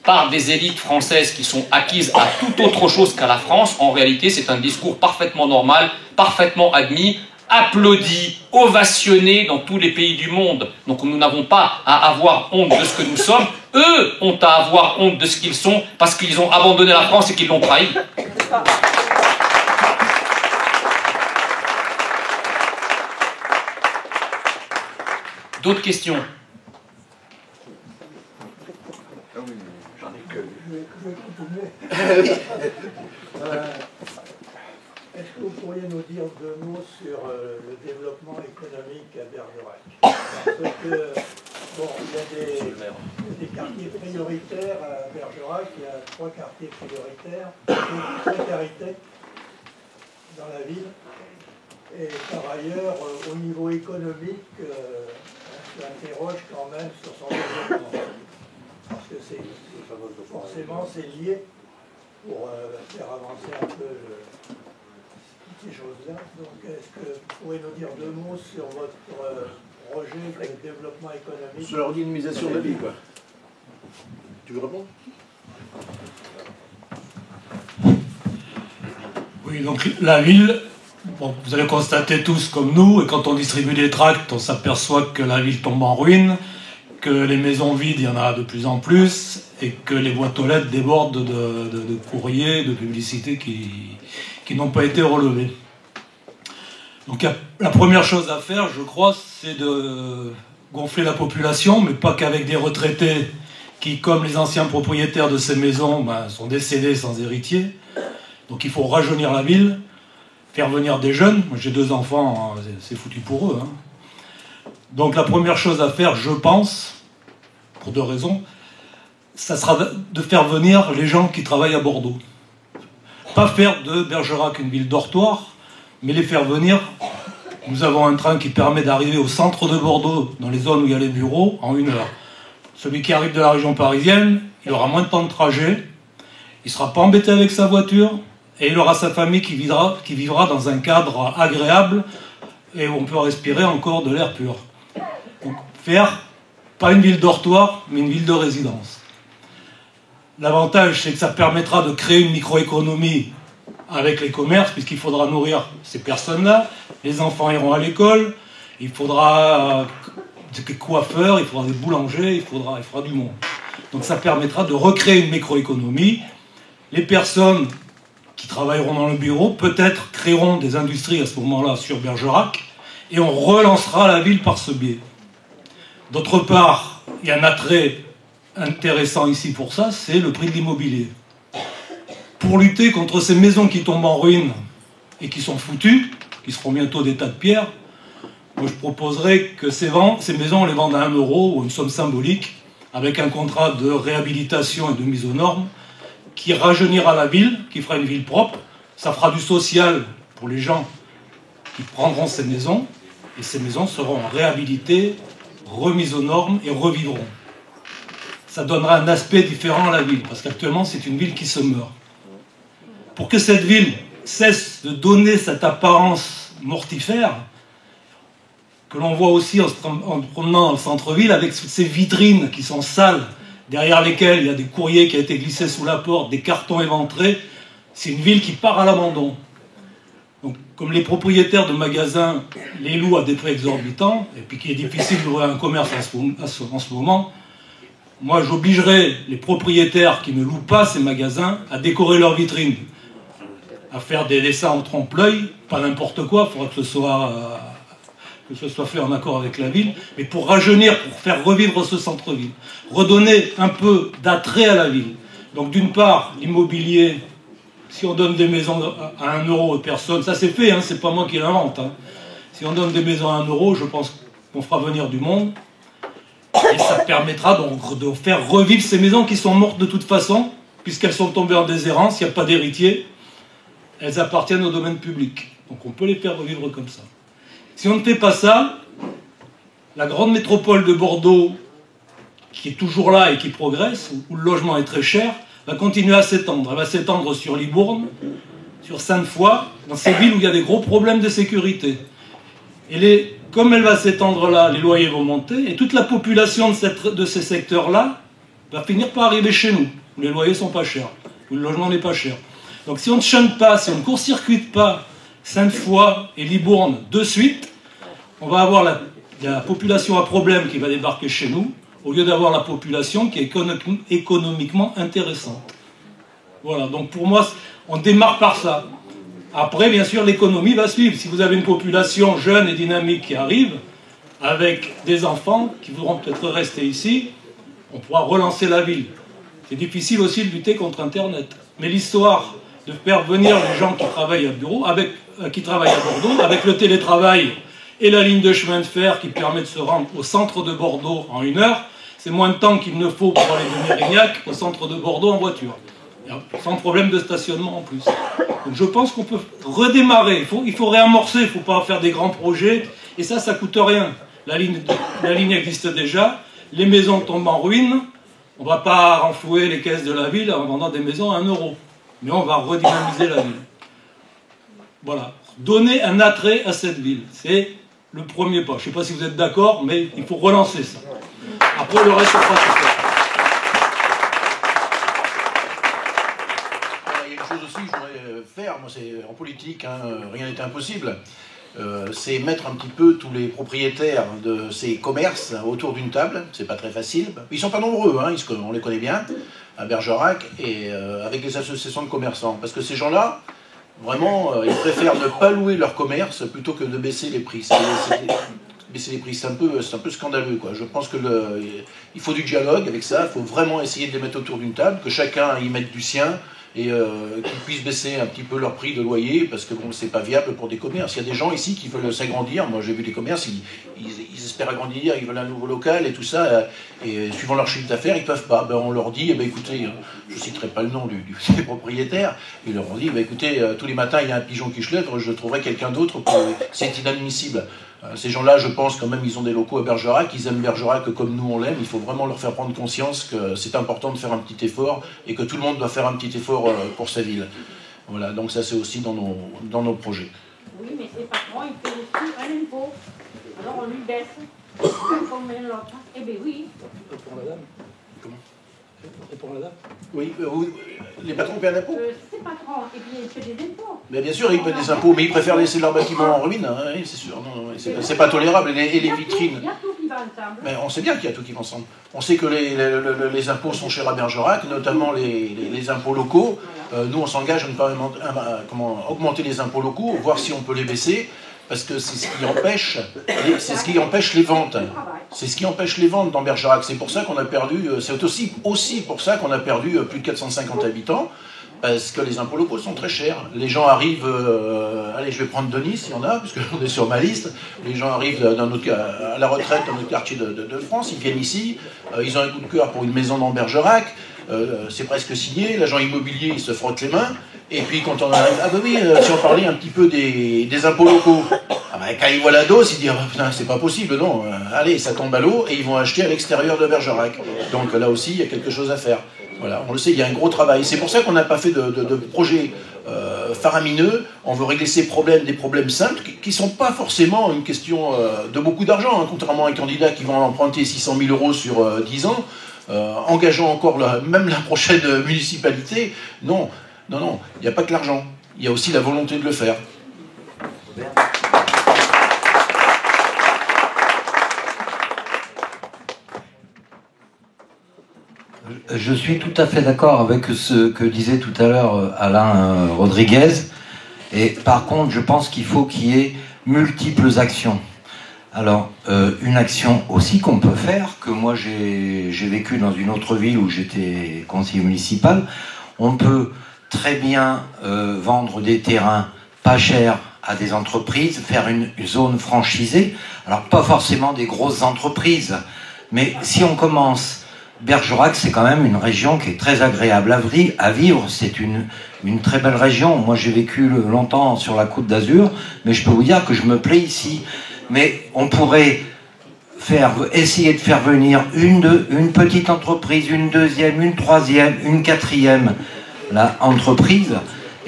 par des élites françaises qui sont acquises à toute autre chose qu'à la France, en réalité, c'est un discours parfaitement normal, parfaitement admis, applaudi, ovationné dans tous les pays du monde. Donc nous n'avons pas à avoir honte de ce que nous sommes. Eux ont à avoir honte de ce qu'ils sont parce qu'ils ont abandonné la France et qu'ils l'ont trahi. D'autres questions? J'en ai que... Je vais continuer. Est-ce que vous pourriez nous dire deux mots sur le développement économique à Bergerac? Parce que, bon, il y a des quartiers prioritaires à Bergerac, il y a 3 quartiers prioritaires, de précarité dans la ville. Et par ailleurs, au niveau économique, on s'interroge quand même sur son développement. Parce que forcément c'est lié pour faire avancer un peu ces choses-là. Donc est-ce que vous pouvez nous dire deux mots sur votre projet de développement économique? Sur la dynamisation de la vie, quoi. Tu veux répondre? Oui, donc la ville, bon, vous allez constater tous comme nous, et quand on distribue des tracts, on s'aperçoit que la ville tombe en ruine, que les maisons vides, il y en a de plus en plus, et que les boîtes aux lettres débordent de courriers, de publicités qui n'ont pas été relevés. Donc la première chose à faire, je crois, c'est de gonfler la population, mais pas qu'avec des retraités qui, comme les anciens propriétaires de ces maisons, sont décédés sans héritier. Donc il faut rajeunir la ville, faire venir des jeunes. Moi j'ai 2 enfants, c'est foutu pour eux. Donc la première chose à faire, je pense, pour 2 raisons, ça sera de faire venir les gens qui travaillent à Bordeaux. Pas faire de Bergerac une ville dortoir, mais les faire venir. Nous avons un train qui permet d'arriver au centre de Bordeaux, dans les zones où il y a les bureaux, en 1 heure. Celui qui arrive de la région parisienne, il aura moins de temps de trajet, il ne sera pas embêté avec sa voiture, et il aura sa famille qui vivra dans un cadre agréable, et où on peut respirer encore de l'air pur. Donc faire, pas une ville dortoir, mais une ville de résidence. L'avantage, c'est que ça permettra de créer une microéconomie avec les commerces, puisqu'il faudra nourrir ces personnes-là. Les enfants iront à l'école, il faudra des coiffeurs, il faudra des boulangers, il faudra du monde. Donc ça permettra de recréer une microéconomie. Les personnes qui travailleront dans le bureau, peut-être créeront des industries à ce moment-là sur Bergerac, et on relancera la ville par ce biais. D'autre part, il y a un attrait intéressant ici pour ça, c'est le prix de l'immobilier. Pour lutter contre ces maisons qui tombent en ruine et qui sont foutues, qui seront bientôt des tas de pierres, moi je proposerais que ces maisons, on les vende à 1 euro ou une somme symbolique, avec un contrat de réhabilitation et de mise aux normes, qui rajeunira la ville, qui fera une ville propre. Ça fera du social pour les gens qui prendront ces maisons, et ces maisons seront réhabilitées, remises aux normes et revivront. Ça donnera un aspect différent à la ville, parce qu'actuellement c'est une ville qui se meurt. Pour que cette ville cesse de donner cette apparence mortifère, que l'on voit aussi en promenant dans le centre-ville, avec ces vitrines qui sont sales, derrière lesquelles il y a des courriers qui ont été glissés sous la porte, des cartons éventrés, c'est une ville qui part à l'abandon. Donc, comme les propriétaires de magasins les louent à des prix exorbitants, et puis qu'il est difficile d'ouvrir un commerce en ce moment, moi j'obligerai les propriétaires qui ne louent pas ces magasins à décorer leurs vitrines, à faire des dessins en trompe-l'œil, pas n'importe quoi, il faudra que ce soit fait en accord avec la ville, mais pour rajeunir, pour faire revivre ce centre-ville, redonner un peu d'attrait à la ville. Donc d'une part, l'immobilier, si on donne des maisons à 1 euro aux personnes, ça c'est fait, c'est pas moi qui l'invente. Si on donne des maisons à 1 euro, je pense qu'on fera venir du monde, et ça permettra donc de faire revivre ces maisons qui sont mortes de toute façon, puisqu'elles sont tombées en déshérence, il n'y a pas d'héritier, elles appartiennent au domaine public. Donc on peut les faire revivre comme ça. Si on ne fait pas ça, la grande métropole de Bordeaux, qui est toujours là et qui progresse, où le logement est très cher, va continuer à s'étendre. Elle va s'étendre sur Libourne, sur Sainte-Foy, dans ces villes où il y a des gros problèmes de sécurité. Et comme elle va s'étendre là, les loyers vont monter, et toute la population de ces secteurs-là va finir par arriver chez nous, où les loyers sont pas chers, où le logement n'est pas cher. Donc si on ne chaîne pas, si on ne court-circuite pas Sainte-Foy et Libourne de suite, on va avoir la population à problème qui va débarquer chez nous, au lieu d'avoir la population qui est économiquement intéressante. Voilà, donc pour moi, on démarre par ça. Après, bien sûr, l'économie va suivre. Si vous avez une population jeune et dynamique qui arrive, avec des enfants qui voudront peut-être rester ici, on pourra relancer la ville. C'est difficile aussi de lutter contre Internet. Mais l'histoire de faire venir les gens qui travaillent à bureau, qui travaillent à Bordeaux, avec le télétravail et la ligne de chemin de fer qui permet de se rendre au centre de Bordeaux en 1 heure, c'est moins de temps qu'il ne faut pour aller de Mérignac au centre de Bordeaux en voiture. Sans problème de stationnement en plus. Donc je pense qu'on peut redémarrer. Il faut réamorcer, il ne faut pas faire des grands projets. Et ça coûte rien. La ligne existe déjà. Les maisons tombent en ruine. On ne va pas renflouer les caisses de la ville en vendant des maisons à 1 euro. Mais on va redynamiser la ville. Voilà. Donner un attrait à cette ville. C'est le premier pas. Je ne sais pas si vous êtes d'accord, mais il faut relancer ça. Après, le reste, on fera tout ça. Il y a une chose aussi que je voudrais faire, moi c'est en politique, hein, rien n'est impossible. C'est mettre un petit peu tous les propriétaires de ces commerces autour d'une table. C'est pas très facile. Ils sont pas nombreux, hein, on les connaît bien, à Bergerac, et avec les associations de commerçants. Parce que ces gens-là, vraiment, ils préfèrent ne pas louer leur commerce plutôt que de baisser les prix. Baisser les prix, c'est un peu scandaleux, quoi. Je pense que il faut du dialogue avec ça. Il faut vraiment essayer de les mettre autour d'une table, que chacun y mette du sien. Et qu'ils puissent baisser un petit peu leur prix de loyer, parce que bon, c'est pas viable pour des commerces. Il y a des gens ici qui veulent s'agrandir. Moi, j'ai vu des commerces, ils espèrent agrandir, ils veulent un nouveau local et tout ça, et suivant leur chiffre d'affaires, ils peuvent pas. Ben, on leur dit, écoutez, je citerai pas le nom du propriétaire, ils leur ont dit, écoutez, tous les matins, il y a un pigeon qui se lève, je trouverai quelqu'un d'autre, c'est inadmissible. Ces gens-là, je pense quand même, ils ont des locaux à Bergerac, ils aiment Bergerac comme nous on l'aime. Il faut vraiment leur faire prendre conscience que c'est important de faire un petit effort et que tout le monde doit faire un petit effort pour sa ville. Voilà, donc ça c'est aussi dans nos projets. Oui, mais ces patrons, ils paient aussi un impôt. Alors on lui baisse. Comme l'autre. Eh bien oui. Pour la dame. Comment ? Et pour la dame. Oui, les patrons paient un impôt. Ces patrons, et bien ils paient des impôts. Mais bien sûr, ils paient des impôts, mais ils préfèrent laisser leur bâtiment en ruine, hein, oui, c'est sûr. Non, c'est pas tolérable. Et les vitrines. Il y a tout qui va ensemble. Mais on sait bien qu'il y a tout qui va ensemble. On sait que les impôts sont chers à Bergerac, notamment les impôts locaux. Nous, on s'engage à ne pas augmenter les impôts locaux, voir si on peut les baisser, parce que c'est ce qui empêche les ventes. C'est ce qui empêche les ventes dans Bergerac. C'est pour ça qu'on a perdu. C'est aussi pour ça qu'on a perdu plus de 450 habitants. Parce que les impôts locaux sont très chers. Les gens arrivent... allez, je vais prendre Denis, s'il y en a, puisque on est sur ma liste. Les gens arrivent à la retraite dans notre quartier de France, ils viennent ici, ils ont un coup de cœur pour une maison dans Bergerac, c'est presque signé, l'agent immobilier, il se frotte les mains, et puis quand on arrive... Ah bah oui, si on parlait un petit peu des impôts locaux, ah bah, quand ils voient la dose, ils disent « Putain, c'est pas possible, non, allez, ça tombe à l'eau », et ils vont acheter à l'extérieur de Bergerac. Donc là aussi, il y a quelque chose à faire. Voilà, on le sait, il y a un gros travail. C'est pour ça qu'on n'a pas fait de projet faramineux. On veut régler ces problèmes, des problèmes simples, qui ne sont pas forcément une question de beaucoup d'argent, hein, contrairement à un candidat qui va emprunter 600 000 euros sur 10 ans, engageant encore même la prochaine municipalité. Non, il n'y a pas que l'argent. Il y a aussi la volonté de le faire. Je suis tout à fait d'accord avec ce que disait tout à l'heure Alain Rodriguez. Et par contre, je pense qu'il faut qu'il y ait multiples actions. Alors, une action aussi qu'on peut faire, que moi j'ai vécu dans une autre ville où j'étais conseiller municipal, on peut très bien vendre des terrains pas chers à des entreprises, faire une zone franchisée. Alors, pas forcément des grosses entreprises, mais si on commence... Bergerac, c'est quand même une région qui est très agréable à vivre. C'est une très belle région. Moi, j'ai vécu longtemps sur la Côte d'Azur, mais je peux vous dire que je me plais ici. Mais on pourrait essayer de faire venir une petite entreprise, une deuxième, une troisième, une quatrième entreprise,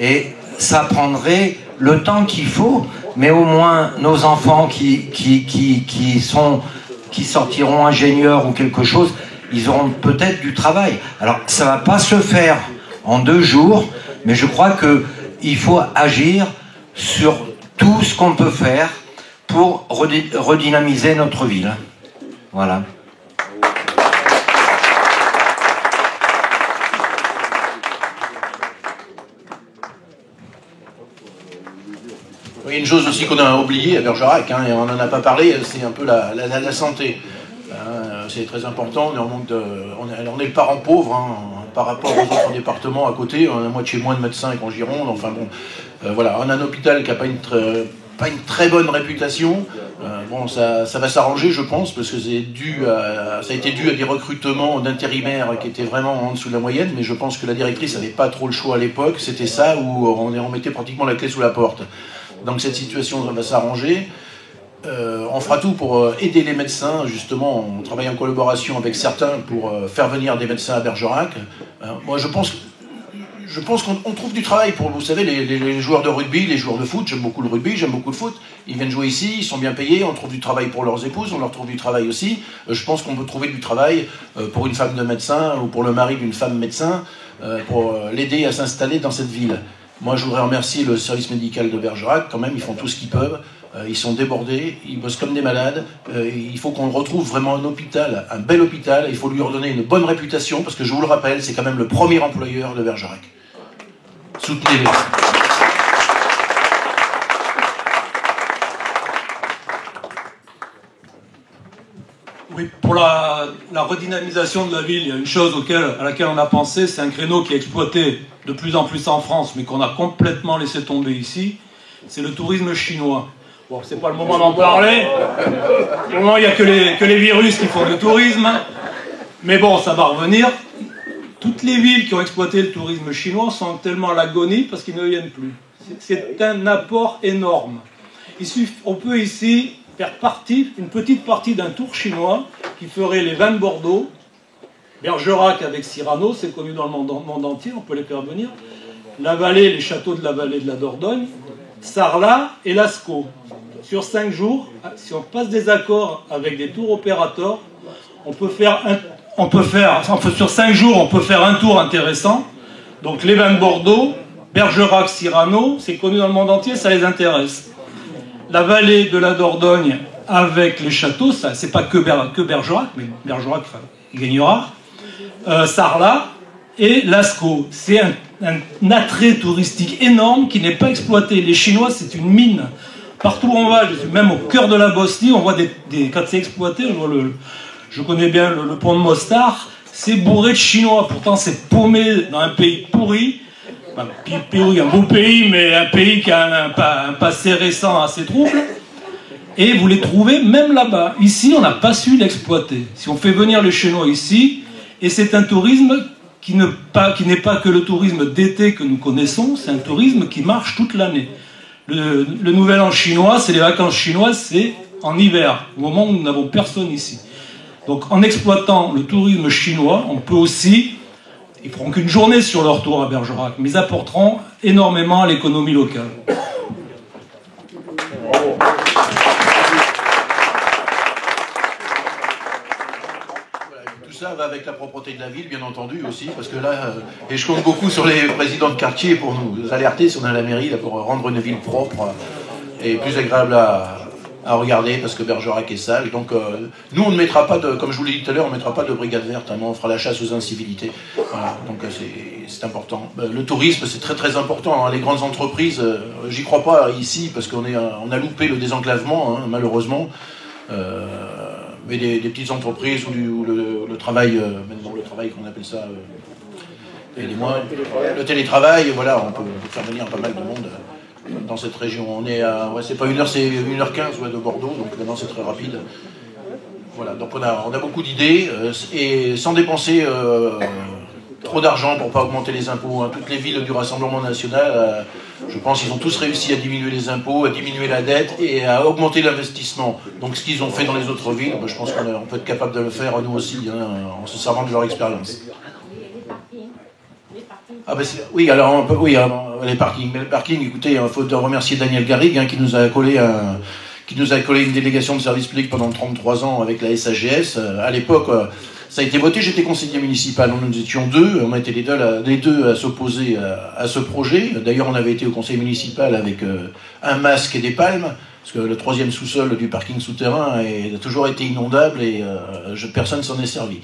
et ça prendrait le temps qu'il faut. Mais au moins, nos enfants qui sortiront ingénieurs ou quelque chose, ils auront peut-être du travail. Alors, ça ne va pas se faire en 2 jours, mais je crois qu'il faut agir sur tout ce qu'on peut faire pour redynamiser notre ville. Voilà. Oui, une chose aussi qu'on a oubliée à Bergerac, et on n'en a pas parlé, c'est un peu la santé. C'est très important, on est le parent pauvre par rapport aux autres départements à côté, on a moitié moins de médecins qu'en Gironde, enfin bon, voilà, on a un hôpital qui n'a pas une très bonne réputation. Bon, ça va s'arranger, je pense, parce que ça a été dû à des recrutements d'intérimaires qui étaient vraiment en dessous de la moyenne, mais je pense que la directrice n'avait pas trop le choix à l'époque, c'était ça où on mettait pratiquement la clé sous la porte. Donc cette situation va s'arranger. On fera tout pour aider les médecins, justement, on travaille en collaboration avec certains pour faire venir des médecins à Bergerac. Moi je pense qu'on trouve du travail pour, vous savez, les joueurs de rugby, les joueurs de foot, j'aime beaucoup le rugby, j'aime beaucoup le foot, ils viennent jouer ici, ils sont bien payés, on trouve du travail pour leurs épouses, on leur trouve du travail aussi. Je pense qu'on peut trouver du travail pour une femme de médecin ou pour le mari d'une femme médecin, pour l'aider à s'installer dans cette ville. Moi, je voudrais remercier le service médical de Bergerac, quand même, ils font tout ce qu'ils peuvent, ils sont débordés, ils bossent comme des malades, il faut qu'on retrouve vraiment un hôpital, un bel hôpital, il faut lui redonner une bonne réputation, parce que je vous le rappelle, c'est quand même le premier employeur de Bergerac. Soutenez-les. Oui, pour la redynamisation de la ville, il y a une chose à laquelle on a pensé, c'est un créneau qui est exploité de plus en plus en France, mais qu'on a complètement laissé tomber ici, c'est le tourisme chinois. Bon, c'est pas le moment d'en parler. Pour le moment, il n'y a que les virus qui font le tourisme. Mais bon, ça va revenir. Toutes les villes qui ont exploité le tourisme chinois sont tellement à l'agonie parce qu'ils ne viennent plus. C'est un apport énorme. On peut ici faire une petite partie d'un tour chinois qui ferait les vins de Bordeaux, Bergerac avec Cyrano, c'est connu dans le monde entier, on peut les faire venir, la vallée, les châteaux de la vallée de la Dordogne, Sarlat et Lascaux. Sur 5 jours, si on passe des accords avec des tours opérateurs, sur 5 jours, on peut faire un tour intéressant. Donc les vins de Bordeaux, Bergerac, Cyrano, c'est connu dans le monde entier, ça les intéresse. La vallée de la Dordogne avec les châteaux, ça, c'est pas que Bergerac, mais Bergerac gagnera. Sarlat et Lascaux. C'est un attrait touristique énorme qui n'est pas exploité. Les Chinois, c'est une mine. Partout où on va, même au cœur de la Bosnie, on voit quand c'est exploité, je connais bien le pont de Mostar, c'est bourré de Chinois. Pourtant, c'est paumé dans un pays pourri. Un beau pays, mais un pays qui a un passé récent assez trouble. Et vous les trouvez même là-bas. Ici, on n'a pas su l'exploiter. Si on fait venir les Chinois ici, et c'est un tourisme qui n'est pas que le tourisme d'été que nous connaissons, c'est un tourisme qui marche toute l'année. Le nouvel an chinois, c'est les vacances chinoises, c'est en hiver, au moment où nous n'avons personne ici. Donc en exploitant le tourisme chinois, on peut aussi, ils ne feront qu'une journée sur leur tour à Bergerac, mais ils apporteront énormément à l'économie locale. Ça va avec la propreté de la ville, bien entendu, aussi, parce que là, et je compte beaucoup sur les présidents de quartier pour nous alerter si on est à la mairie, là, pour rendre une ville propre et plus agréable à regarder, parce que Bergerac est sale. Donc, nous, on ne mettra pas comme je vous l'ai dit tout à l'heure, on ne mettra pas de brigade verte, hein, on fera la chasse aux incivilités. Voilà, donc c'est important. Le tourisme, c'est très très important. Hein, les grandes entreprises, j'y crois pas ici, parce qu'on a loupé le désenclavement, hein, malheureusement. Mais des petites entreprises ou le travail, maintenant le travail qu'on appelle ça, le télétravail, voilà, on peut faire venir pas mal de monde dans cette région. On est à, c'est pas 1h, c'est 1h15 de Bordeaux, donc maintenant c'est très rapide. Voilà, donc on a beaucoup d'idées, et sans dépenser trop d'argent pour ne pas augmenter les impôts. Hein. Toutes les villes du Rassemblement national, je pense qu'ils ont tous réussi à diminuer les impôts, à diminuer la dette et à augmenter l'investissement. Donc ce qu'ils ont fait dans les autres villes, je pense qu'on peut être capable de le faire nous aussi, hein, en se servant de leur expérience. Ah ben oui, alors les parkings. Mais le parking, écoutez, il faut remercier Daniel Garrigue, hein, qui nous a collé une délégation de service public pendant 33 ans avec la SAGS. À l'époque, Ça a été voté, j'étais conseiller municipal, nous étions deux, on était les deux à s'opposer à ce projet. D'ailleurs, on avait été au conseil municipal avec un masque et des palmes, parce que le 3e sous-sol du parking souterrain a toujours été inondable et personne s'en est servi.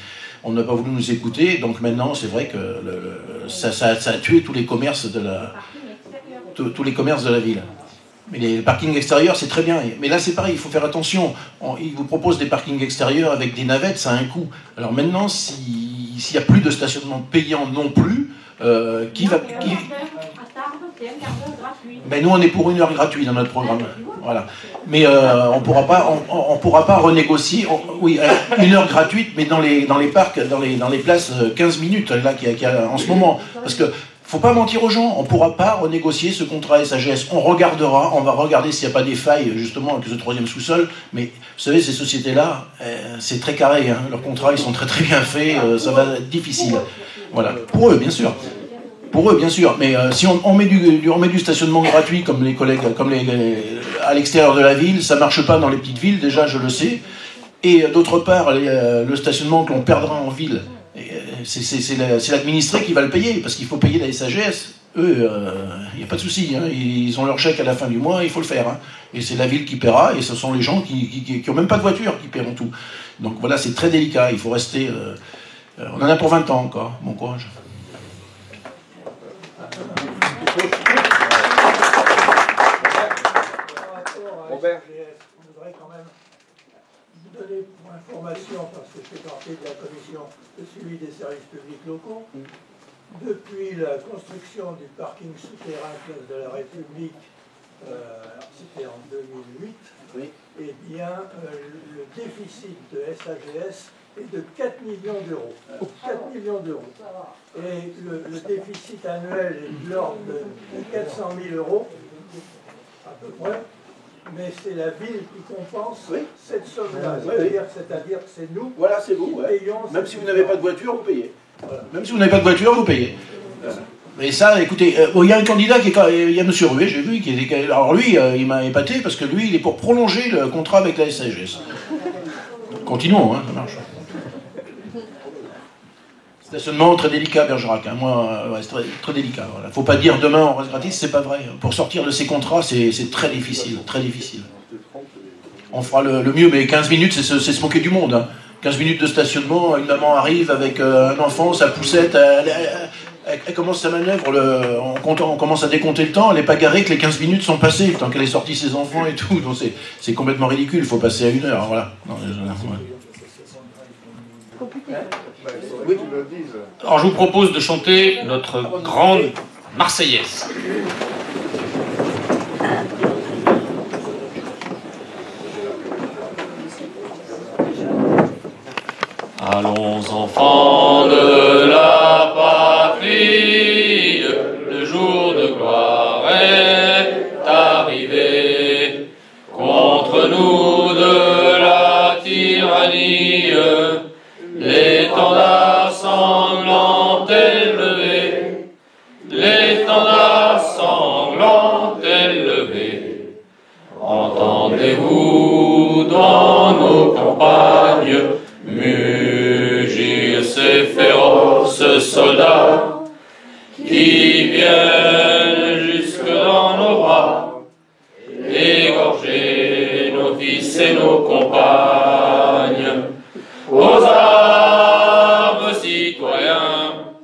On n'a pas voulu nous écouter, donc maintenant, c'est vrai que ça a tué tous les commerces de la ville. Mais les parkings extérieurs, c'est très bien. Mais là, c'est pareil, il faut faire attention. Ils vous proposent des parkings extérieurs avec des navettes, ça a un coût. Alors maintenant, s'il n'y a plus de stationnement payant non plus, qui va... Ben, nous, on est pour 1 heure gratuite dans notre programme. Voilà. Mais on pourra pas renégocier. Oui, 1 heure gratuite, mais dans les parcs, dans les places, 15 minutes, là, qu'il y a en ce moment. Parce que faut pas mentir aux gens, on ne pourra pas renégocier ce contrat SAGS. On va regarder s'il n'y a pas des failles, justement, avec ce 3e sous-sol. Mais vous savez, ces sociétés-là, c'est très carré. Hein. Leurs contrats, ils sont très très bien faits, ça va être difficile. Voilà. Pour eux, bien sûr. Mais si on met du stationnement gratuit, comme les collègues, à l'extérieur de la ville, ça ne marche pas dans les petites villes, déjà, je le sais. Et d'autre part, le stationnement que l'on perdra en ville, c'est l'administré qui va le payer, parce qu'il faut payer la SAGS. Eux, il n'y a pas de souci, hein, ils ont leur chèque à la fin du mois, il faut le faire. Hein. Et c'est la ville qui paiera, et ce sont les gens qui n'ont même pas de voiture qui paieront tout. Donc voilà, c'est très délicat, il faut rester... on en a pour 20 ans encore, bon courage. Robert, on voudrait quand même vous donner pour information, parce que je fais partie de la commission de suivi des services publics locaux. Depuis la construction du parking souterrain Place de la République, c'était en 2008, oui. Eh bien, le déficit de SAGS est de 4 millions d'euros. 4 millions d'euros. Et le déficit annuel est de l'ordre de 400 000 euros, à peu près. Mais c'est la ville qui compense cette somme-là. C'est-à-dire que c'est nous qui payons. Même si vous n'avez pas de voiture, vous payez. Voilà. Même si vous n'avez pas de voiture, vous payez. Mais ça, écoutez, il y a un candidat il y a M. Ruet, j'ai vu, alors lui, il m'a épaté parce que lui, il est pour prolonger le contrat avec la SAGS. Continuons, hein, ça marche. Stationnement très délicat, Bergerac. Hein. Moi, c'est très, très délicat. Voilà. Faut pas dire demain on reste gratis, c'est pas vrai. Pour sortir de ces contrats, c'est très difficile, très difficile. On fera le mieux, mais 15 minutes, c'est se moquer du monde. Hein. 15 minutes de stationnement, une maman arrive avec un enfant, sa poussette, elle commence sa manœuvre, on commence à décompter le temps, elle n'est pas garée que les 15 minutes sont passées, tant qu'elle est sortie ses enfants et tout. Donc c'est complètement ridicule, il faut passer à 1 heure. Voilà. Non, oui. Alors je vous propose de chanter notre grande Marseillaise. Allons enfants de la patrie, le jour de gloire est arrivé. Contre nous de la tyrannie, l'étendard sanglant est levé, l'étendard sanglant est levé. Entendez-vous dans nos campagnes mugir ces féroces soldats qui viennent jusque dans nos bras, égorger nos fils et nos compagnes. Aux armes, citoyens,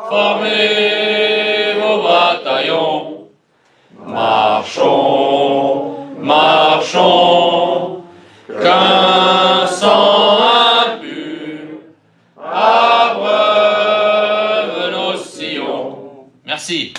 formez vos bataillons, marchons, marchons, qu'un sang impur abreuve nos sillons. Merci.